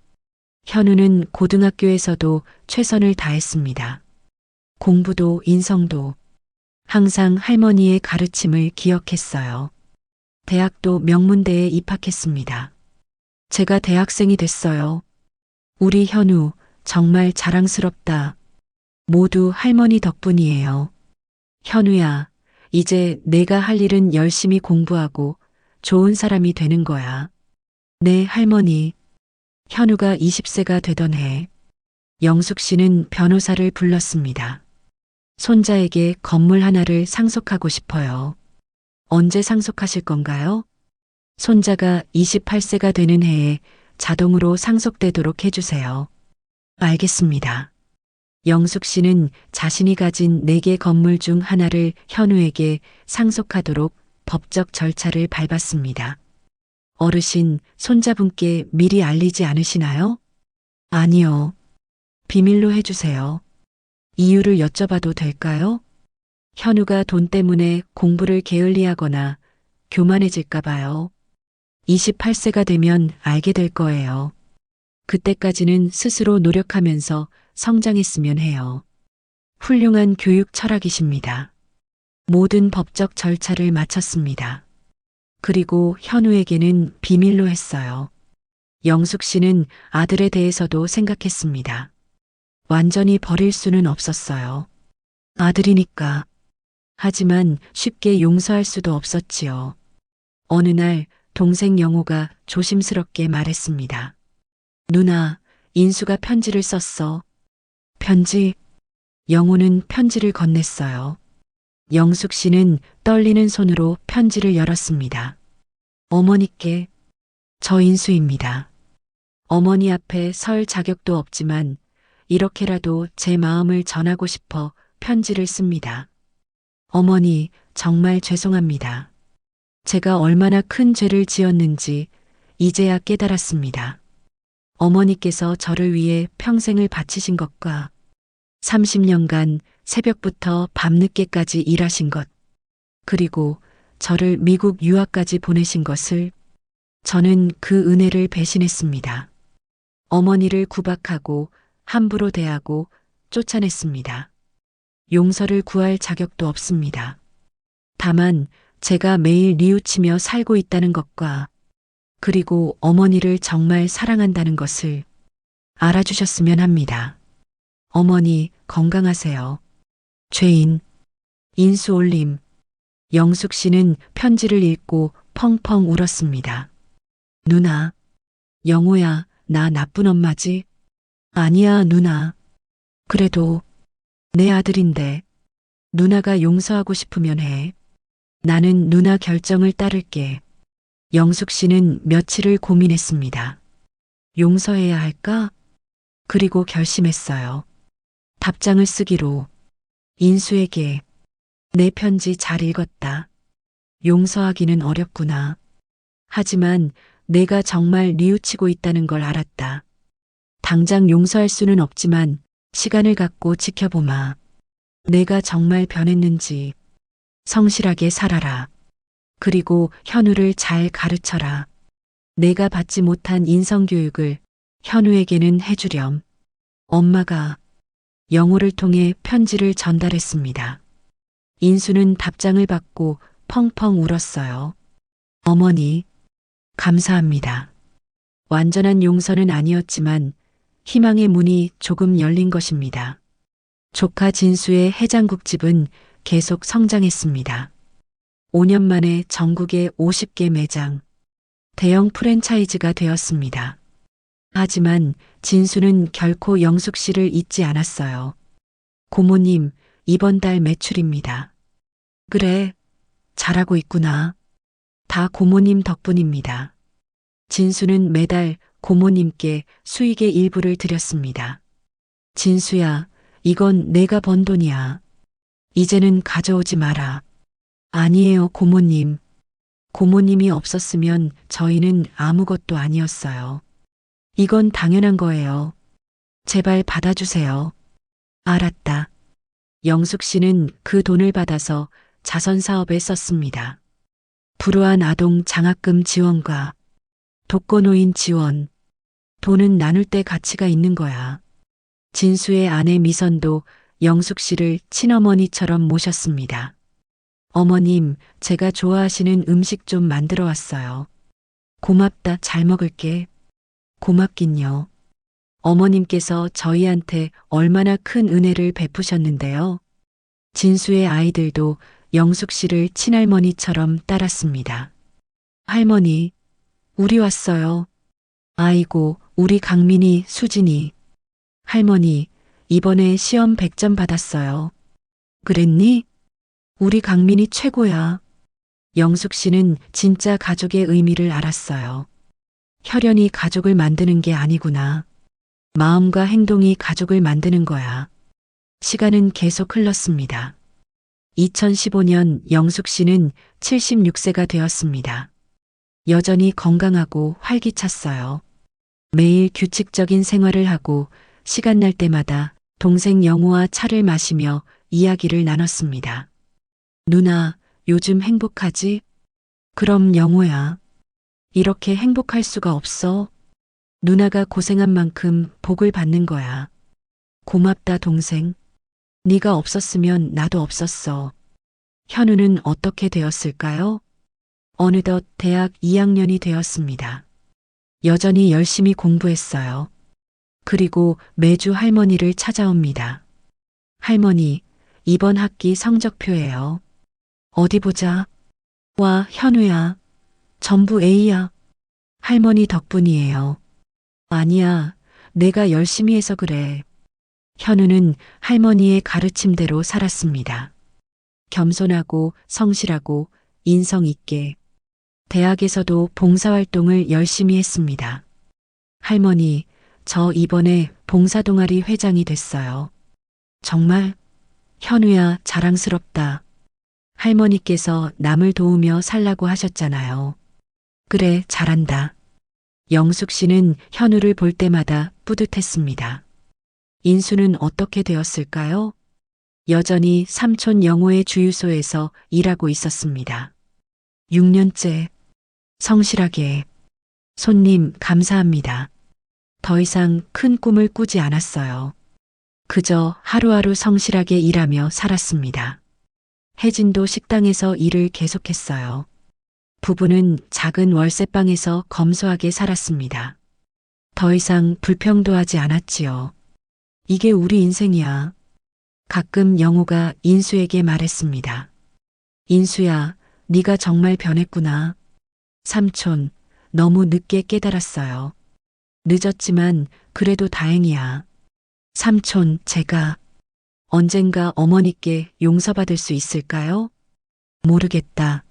현우는 고등학교에서도 최선을 다했습니다. 공부도 인성도 항상 할머니의 가르침을 기억했어요. 대학도 명문대에 입학했습니다. 제가 대학생이 됐어요. 우리 현우 정말 자랑스럽다. 모두 할머니 덕분이에요. 현우야, 이제 내가 할 일은 열심히 공부하고 좋은 사람이 되는 거야. 네, 할머니. 현우가 20세가 되던 해, 영숙 씨는 변호사를 불렀습니다. 손자에게 건물 하나를 상속하고 싶어요. 언제 상속하실 건가요? 손자가 28세가 되는 해에 자동으로 상속되도록 해주세요. 알겠습니다. 영숙 씨는 자신이 가진 4개 건물 중 하나를 현우에게 상속하도록 법적 절차를 밟았습니다. 어르신, 손자분께 미리 알리지 않으시나요? 아니요. 비밀로 해주세요. 이유를 여쭤봐도 될까요? 현우가 돈 때문에 공부를 게을리하거나 교만해질까 봐요. 28세가 되면 알게 될 거예요. 그때까지는 스스로 노력하면서 성장했으면 해요. 훌륭한 교육 철학이십니다. 모든 법적 절차를 마쳤습니다. 그리고 현우에게는 비밀로 했어요. 영숙 씨는 아들에 대해서도 생각했습니다. 완전히 버릴 수는 없었어요. 아들이니까. 하지만 쉽게 용서할 수도 없었지요. 어느 날 동생 영호가 조심스럽게 말했습니다. 누나, 인수가 편지를 썼어. 편지? 영호는 편지를 건넸어요. 영숙 씨는 떨리는 손으로 편지를 열었습니다. 어머니께, 저 인수입니다. 어머니 앞에 설 자격도 없지만 이렇게라도 제 마음을 전하고 싶어 편지를 씁니다. 어머니, 정말 죄송합니다. 제가 얼마나 큰 죄를 지었는지 이제야 깨달았습니다. 어머니께서 저를 위해 평생을 바치신 것과 30년간 새벽부터 밤늦게까지 일하신 것, 그리고 저를 미국 유학까지 보내신 것을 저는 그 은혜를 배신했습니다. 어머니를 구박하고 함부로 대하고 쫓아냈습니다. 용서를 구할 자격도 없습니다. 다만 제가 매일 뉘우치며 살고 있다는 것과 그리고 어머니를 정말 사랑한다는 것을 알아주셨으면 합니다. 어머니 건강하세요. 죄인 인수올림. 영숙 씨는 편지를 읽고 펑펑 울었습니다. 누나, 영호야, 나 나쁜 엄마지? 아니야, 누나. 그래도 내 아들인데 누나가 용서하고 싶으면 해. 나는 누나 결정을 따를게. 영숙 씨는 며칠을 고민했습니다. 용서해야 할까? 그리고 결심했어요. 답장을 쓰기로. 인수에게 내 편지 잘 읽었다. 용서하기는 어렵구나. 하지만 내가 정말 뉘우치고 있다는 걸 알았다. 당장 용서할 수는 없지만 시간을 갖고 지켜보마. 내가 정말 변했는지. 성실하게 살아라. 그리고 현우를 잘 가르쳐라. 내가 받지 못한 인성교육을 현우에게는 해주렴. 엄마가 영호를 통해 편지를 전달했습니다. 인수는 답장을 받고 펑펑 울었어요. 어머니, 감사합니다. 완전한 용서는 아니었지만 희망의 문이 조금 열린 것입니다. 조카 진수의 해장국집은 계속 성장했습니다. 5년 만에 전국에 50개 매장, 대형 프랜차이즈가 되었습니다. 하지만 진수는 결코 영숙 씨를 잊지 않았어요. 고모님, 이번 달 매출입니다. 그래, 잘하고 있구나. 다 고모님 덕분입니다. 진수는 매달 고모님께 수익의 일부를 드렸습니다. 진수야, 이건 내가 번 돈이야. 이제는 가져오지 마라. 아니에요, 고모님. 고모님이 없었으면 저희는 아무것도 아니었어요. 이건 당연한 거예요. 제발 받아주세요. 알았다. 영숙 씨는 그 돈을 받아서 자선 사업에 썼습니다. 불우한 아동 장학금 지원과 독거노인 지원. 돈은 나눌 때 가치가 있는 거야. 진수의 아내 미선도 영숙 씨를 친어머니처럼 모셨습니다. 어머님, 제가 좋아하시는 음식 좀 만들어 왔어요. 고맙다, 잘 먹을게. 고맙긴요. 어머님께서 저희한테 얼마나 큰 은혜를 베푸셨는데요. 진수의 아이들도 영숙 씨를 친할머니처럼 따랐습니다. 할머니, 우리 왔어요. 아이고, 우리 강민이, 수진이. 할머니, 이번에 시험 100점 받았어요. 그랬니? 우리 강민이 최고야. 영숙 씨는 진짜 가족의 의미를 알았어요. 혈연이 가족을 만드는 게 아니구나. 마음과 행동이 가족을 만드는 거야. 시간은 계속 흘렀습니다. 2015년 영숙 씨는 76세가 되었습니다. 여전히 건강하고 활기찼어요. 매일 규칙적인 생활을 하고 시간 날 때마다 동생 영호와 차를 마시며 이야기를 나눴습니다. 누나, 요즘 행복하지? 그럼 영호야. 이렇게 행복할 수가 없어. 누나가 고생한 만큼 복을 받는 거야. 고맙다, 동생. 네가 없었으면 나도 없었어. 현우는 어떻게 되었을까요? 어느덧 대학 2학년이 되었습니다. 여전히 열심히 공부했어요. 그리고 매주 할머니를 찾아옵니다. 할머니, 이번 학기 성적표예요. 어디 보자. 와, 현우야. 전부 A야. 할머니 덕분이에요. 아니야, 내가 열심히 해서 그래. 현우는 할머니의 가르침대로 살았습니다. 겸손하고 성실하고 인성 있게. 대학에서도 봉사활동을 열심히 했습니다. 할머니, 저 이번에 봉사동아리 회장이 됐어요. 정말? 현우야, 자랑스럽다. 할머니께서 남을 도우며 살라고 하셨잖아요. 그래, 잘한다. 영숙 씨는 현우를 볼 때마다 뿌듯했습니다. 인수는 어떻게 되었을까요? 여전히 삼촌 영호의 주유소에서 일하고 있었습니다. 6년째. 성실하게. 손님, 감사합니다. 더 이상 큰 꿈을 꾸지 않았어요. 그저 하루하루 성실하게 일하며 살았습니다. 혜진도 식당에서 일을 계속했어요. 부부는 작은 월세방에서 검소하게 살았습니다. 더 이상 불평도 하지 않았지요. 이게 우리 인생이야. 가끔 영호가 인수에게 말했습니다. 인수야, 네가 정말 변했구나. 삼촌, 너무 늦게 깨달았어요. 늦었지만 그래도 다행이야. 삼촌, 제가 언젠가 어머니께 용서받을 수 있을까요? 모르겠다.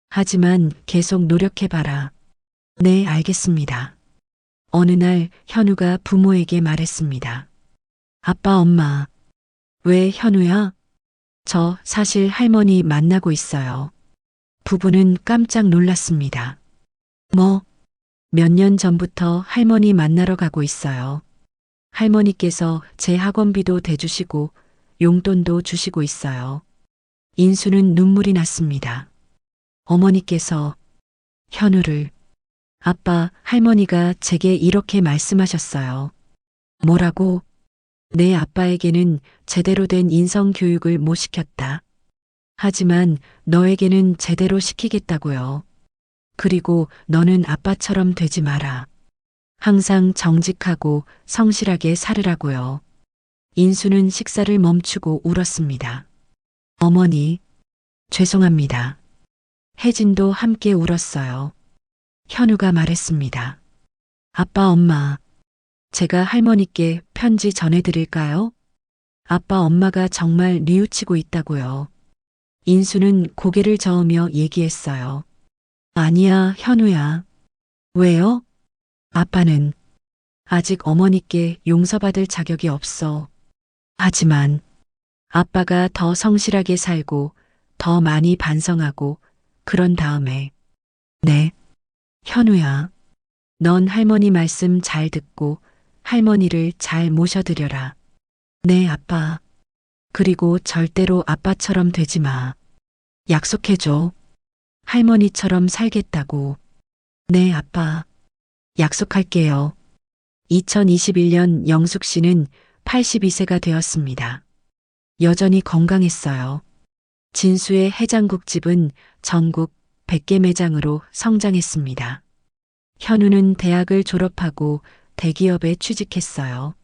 하지만 계속 노력해봐라. 네, 알겠습니다. 어느 날 현우가 부모에게 말했습니다. 아빠, 엄마. 왜 현우야? 저 사실 할머니 만나고 있어요. 부부는 깜짝 놀랐습니다. 뭐? 몇 년 전부터 할머니 만나러 가고 있어요. 할머니께서 제 학원비도 대주시고 용돈도 주시고 있어요. 인수는 눈물이 났습니다. 어머니께서 현우를 아빠, 할머니가 제게 이렇게 말씀하셨어요. 뭐라고? 내 아빠에게는 제대로 된 인성 교육을 못 시켰다. 하지만 너에게는 제대로 시키겠다고요. 그리고 너는 아빠처럼 되지 마라. 항상 정직하고 성실하게 살으라고요. 인수는 식사를 멈추고 울었습니다. 어머니, 죄송합니다. 혜진도 함께 울었어요. 현우가 말했습니다. 아빠, 엄마, 제가 할머니께 편지 전해드릴까요? 아빠, 엄마가 정말 뉘우치고 있다고요. 인수는 고개를 저으며 얘기했어요. 아니야, 현우야. 왜요? 아빠는 아직 어머니께 용서받을 자격이 없어. 하지만 아빠가 더 성실하게 살고 더 많이 반성하고 그런 다음에 네, 현우야. 넌 할머니 말씀 잘 듣고 할머니를 잘 모셔드려라. 네, 아빠. 그리고 절대로 아빠처럼 되지 마. 약속해줘. 할머니처럼 살겠다고. 네, 아빠. 약속할게요. 2021년 영숙 씨는 82세가 되었습니다. 여전히 건강했어요. 진수의 해장국집은 전국 100개 매장으로 성장했습니다. 현우는 대학을 졸업하고 대기업에 취직했어요.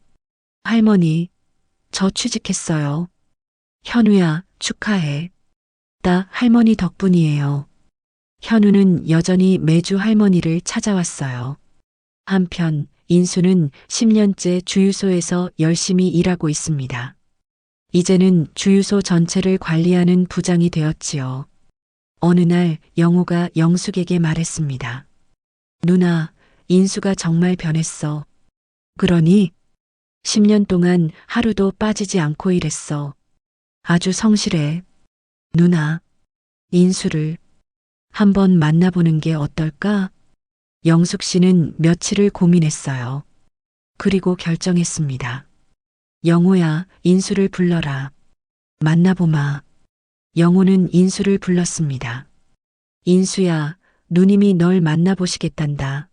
할머니, 저 취직했어요. 현우야, 축하해. 나 할머니 덕분이에요. 현우는 여전히 매주 할머니를 찾아왔어요. 한편 인수는 10년째 주유소에서 열심히 일하고 있습니다. 이제는 주유소 전체를 관리하는 부장이 되었지요. 어느 날 영호가 영숙에게 말했습니다. 누나, 인수가 정말 변했어. 그러니? 10년 동안 하루도 빠지지 않고 일했어. 아주 성실해. 누나, 인수를 한번 만나보는 게 어떨까? 영숙 씨는 며칠을 고민했어요. 그리고 결정했습니다. 영호야, 인수를 불러라. 만나보마. 영호는 인수를 불렀습니다. 인수야, 누님이 널 만나보시겠단다.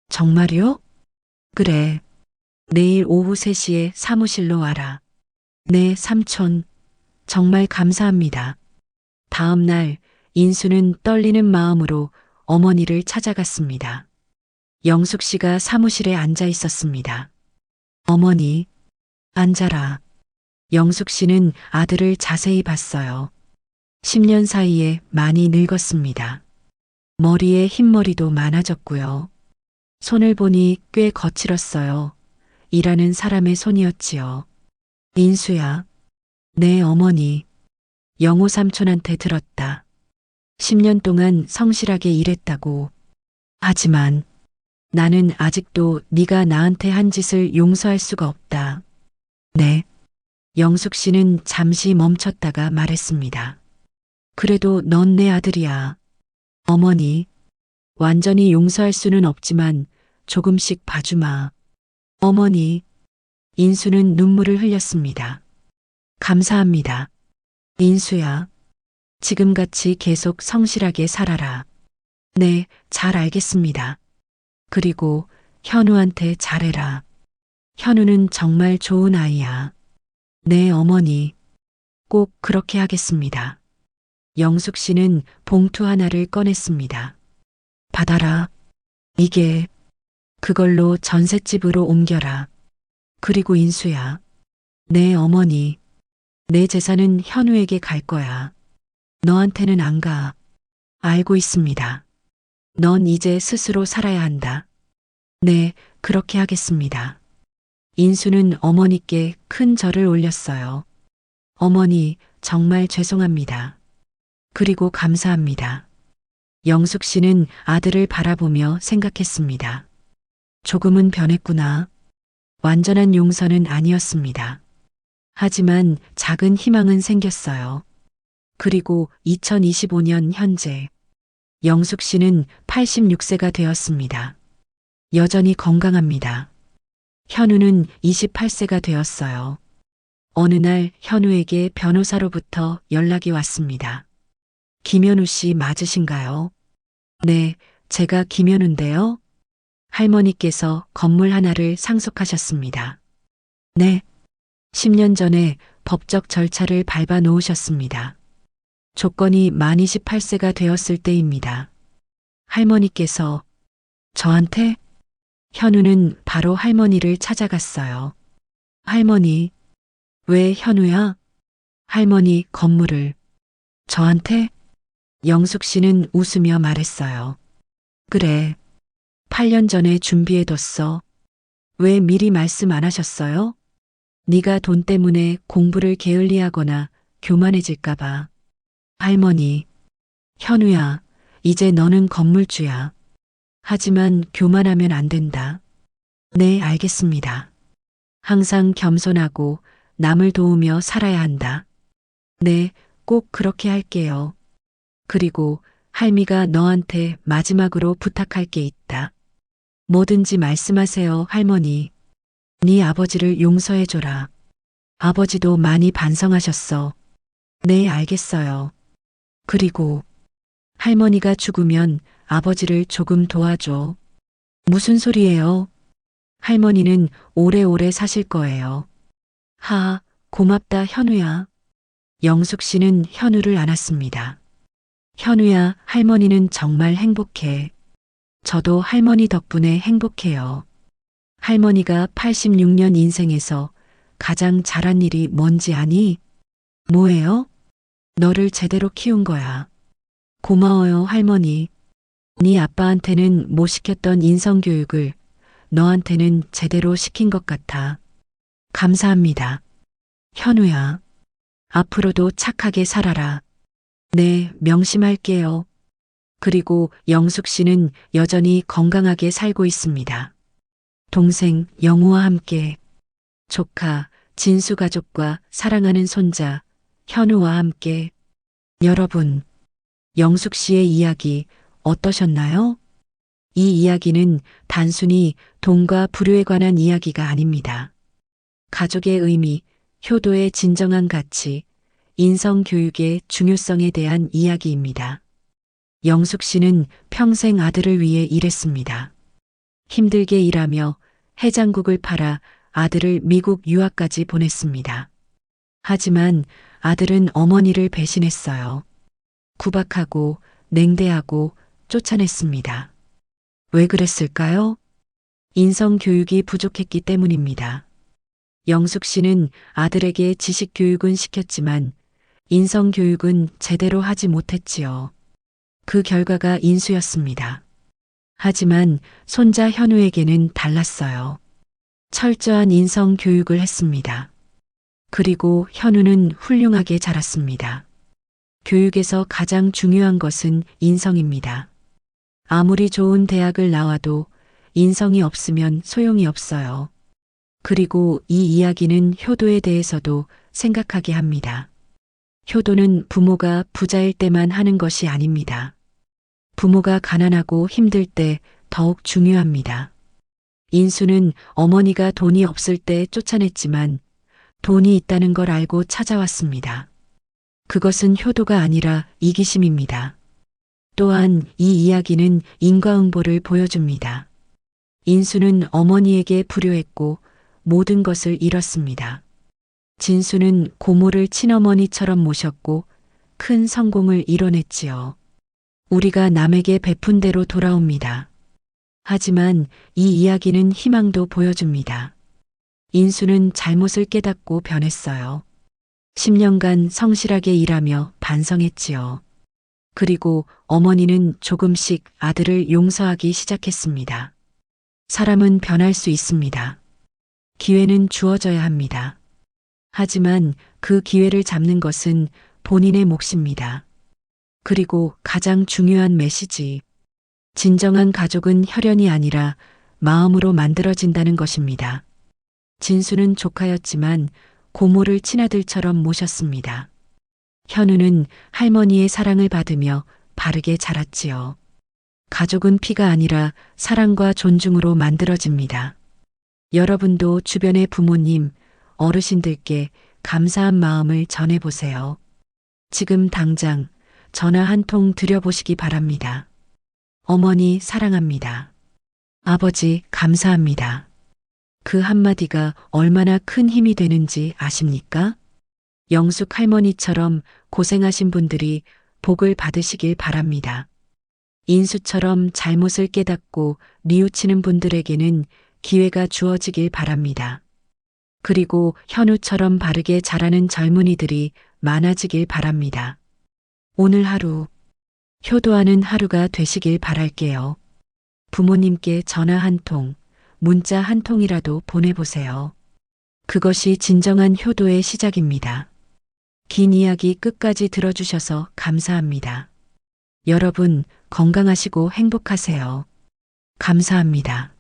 정말요? 그래. 내일 오후 3시에 사무실로 와라. 네, 삼촌. 정말 감사합니다. 다음 날 인수는 떨리는 마음으로 어머니를 찾아갔습니다. 영숙 씨가 사무실에 앉아 있었습니다. 어머니, 앉아라. 영숙 씨는 아들을 자세히 봤어요. 10년 사이에 많이 늙었습니다. 머리에 흰머리도 많아졌고요. 손을 보니 꽤 거칠었어요. 일하는 사람의 손이었지요. 인수야, 내 어머니, 영호 삼촌한테 들었다. 10년 동안 성실하게 일했다고. 하지만 나는 아직도 네가 나한테 한 짓을 용서할 수가 없다. 네. 영숙 씨는 잠시 멈췄다가 말했습니다. 그래도 넌 내 아들이야. 어머니, 완전히 용서할 수는 없지만 조금씩 봐주마. 어머니, 인수는 눈물을 흘렸습니다. 감사합니다. 인수야, 지금같이 계속 성실하게 살아라. 네, 잘 알겠습니다. 그리고 현우한테 잘해라. 현우는 정말 좋은 아이야. 네, 어머니. 꼭 그렇게 하겠습니다. 영숙 씨는 봉투 하나를 꺼냈습니다. 받아라. 이게 그걸로 전셋집으로 옮겨라. 그리고 인수야. 네, 어머니. 내 재산은 현우에게 갈 거야. 너한테는 안 가. 알고 있습니다. 넌 이제 스스로 살아야 한다. 네, 그렇게 하겠습니다. 인수는 어머니께 큰 절을 올렸어요. 어머니, 정말 죄송합니다. 그리고 감사합니다. 영숙 씨는 아들을 바라보며 생각했습니다. 조금은 변했구나. 완전한 용서는 아니었습니다. 하지만 작은 희망은 생겼어요. 그리고 2025년 현재 영숙 씨는 86세가 되었습니다. 여전히 건강합니다. 현우는 28세가 되었어요. 어느 날 현우에게 변호사로부터 연락이 왔습니다. 김현우 씨 맞으신가요? 네, 제가 김현우인데요. 할머니께서 건물 하나를 상속하셨습니다. 네, 10년 전에 법적 절차를 밟아 놓으셨습니다. 조건이 만 28세가 되었을 때입니다. 할머니께서 저한테? 현우는 바로 할머니를 찾아갔어요. 할머니, 왜 현우야? 할머니 건물을 저한테? 영숙 씨는 웃으며 말했어요. 그래, 8년 전에 준비해뒀어. 왜 미리 말씀 안 하셨어요? 네가 돈 때문에 공부를 게을리하거나 교만해질까봐. 할머니, 현우야, 이제 너는 건물주야. 하지만 교만하면 안 된다. 네, 알겠습니다. 항상 겸손하고 남을 도우며 살아야 한다. 네, 꼭 그렇게 할게요. 그리고 할미가 너한테 마지막으로 부탁할 게 있다. 뭐든지 말씀하세요, 할머니. 네 아버지를 용서해줘라. 아버지도 많이 반성하셨어. 네, 알겠어요. 그리고 할머니가 죽으면 아버지를 조금 도와줘. 무슨 소리예요? 할머니는 오래오래 사실 거예요. 하, 고맙다, 현우야. 영숙 씨는 현우를 안았습니다. 현우야, 할머니는 정말 행복해. 저도 할머니 덕분에 행복해요. 할머니가 86년 인생에서 가장 잘한 일이 뭔지 아니? 뭐예요? 너를 제대로 키운 거야. 고마워요, 할머니. 네 아빠한테는 못 시켰던 인성교육을 너한테는 제대로 시킨 것 같아. 감사합니다. 현우야, 앞으로도 착하게 살아라. 네, 명심할게요. 그리고 영숙 씨는 여전히 건강하게 살고 있습니다. 동생 영우와 함께, 조카 진수 가족과 사랑하는 손자 현우와 함께. 여러분, 영숙 씨의 이야기 어떠셨나요? 이 이야기는 단순히 돈과 부류에 관한 이야기가 아닙니다. 가족의 의미, 효도의 진정한 가치, 인성교육의 중요성에 대한 이야기입니다. 영숙 씨는 평생 아들을 위해 일했습니다. 힘들게 일하며 해장국을 팔아 아들을 미국 유학까지 보냈습니다. 하지만 아들은 어머니를 배신했어요. 구박하고 냉대하고 쫓아냈습니다. 왜 그랬을까요? 인성교육이 부족했기 때문입니다. 영숙 씨는 아들에게 지식교육은 시켰지만 인성교육은 제대로 하지 못했지요. 그 결과가 인수였습니다. 하지만 손자 현우에게는 달랐어요. 철저한 인성 교육을 했습니다. 그리고 현우는 훌륭하게 자랐습니다. 교육에서 가장 중요한 것은 인성입니다. 아무리 좋은 대학을 나와도 인성이 없으면 소용이 없어요. 그리고 이 이야기는 효도에 대해서도 생각하게 합니다. 효도는 부모가 부자일 때만 하는 것이 아닙니다. 부모가 가난하고 힘들 때 더욱 중요합니다. 인수는 어머니가 돈이 없을 때 쫓아냈지만 돈이 있다는 걸 알고 찾아왔습니다. 그것은 효도가 아니라 이기심입니다. 또한 이 이야기는 인과응보를 보여줍니다. 인수는 어머니에게 불효했고 모든 것을 잃었습니다. 진수는 고모를 친어머니처럼 모셨고 큰 성공을 이뤄냈지요. 우리가 남에게 베푼 대로 돌아옵니다. 하지만 이 이야기는 희망도 보여줍니다. 인수는 잘못을 깨닫고 변했어요. 10년간 성실하게 일하며 반성했지요. 그리고 어머니는 조금씩 아들을 용서하기 시작했습니다. 사람은 변할 수 있습니다. 기회는 주어져야 합니다. 하지만 그 기회를 잡는 것은 본인의 몫입니다. 그리고 가장 중요한 메시지. 진정한 가족은 혈연이 아니라 마음으로 만들어진다는 것입니다. 진수는 조카였지만 고모를 친아들처럼 모셨습니다. 현우는 할머니의 사랑을 받으며 바르게 자랐지요. 가족은 피가 아니라 사랑과 존중으로 만들어집니다. 여러분도 주변의 부모님, 어르신들께 감사한 마음을 전해보세요. 지금 당장 전화 한 통 드려보시기 바랍니다. 어머니 사랑합니다. 아버지 감사합니다. 그 한마디가 얼마나 큰 힘이 되는지 아십니까? 영숙 할머니처럼 고생하신 분들이 복을 받으시길 바랍니다. 인수처럼 잘못을 깨닫고 뉘우치는 분들에게는 기회가 주어지길 바랍니다. 그리고 현우처럼 바르게 자라는 젊은이들이 많아지길 바랍니다. 오늘 하루, 효도하는 하루가 되시길 바랄게요. 부모님께 전화 한 통, 문자 한 통이라도 보내보세요. 그것이 진정한 효도의 시작입니다. 긴 이야기 끝까지 들어주셔서 감사합니다. 여러분 건강하시고 행복하세요. 감사합니다.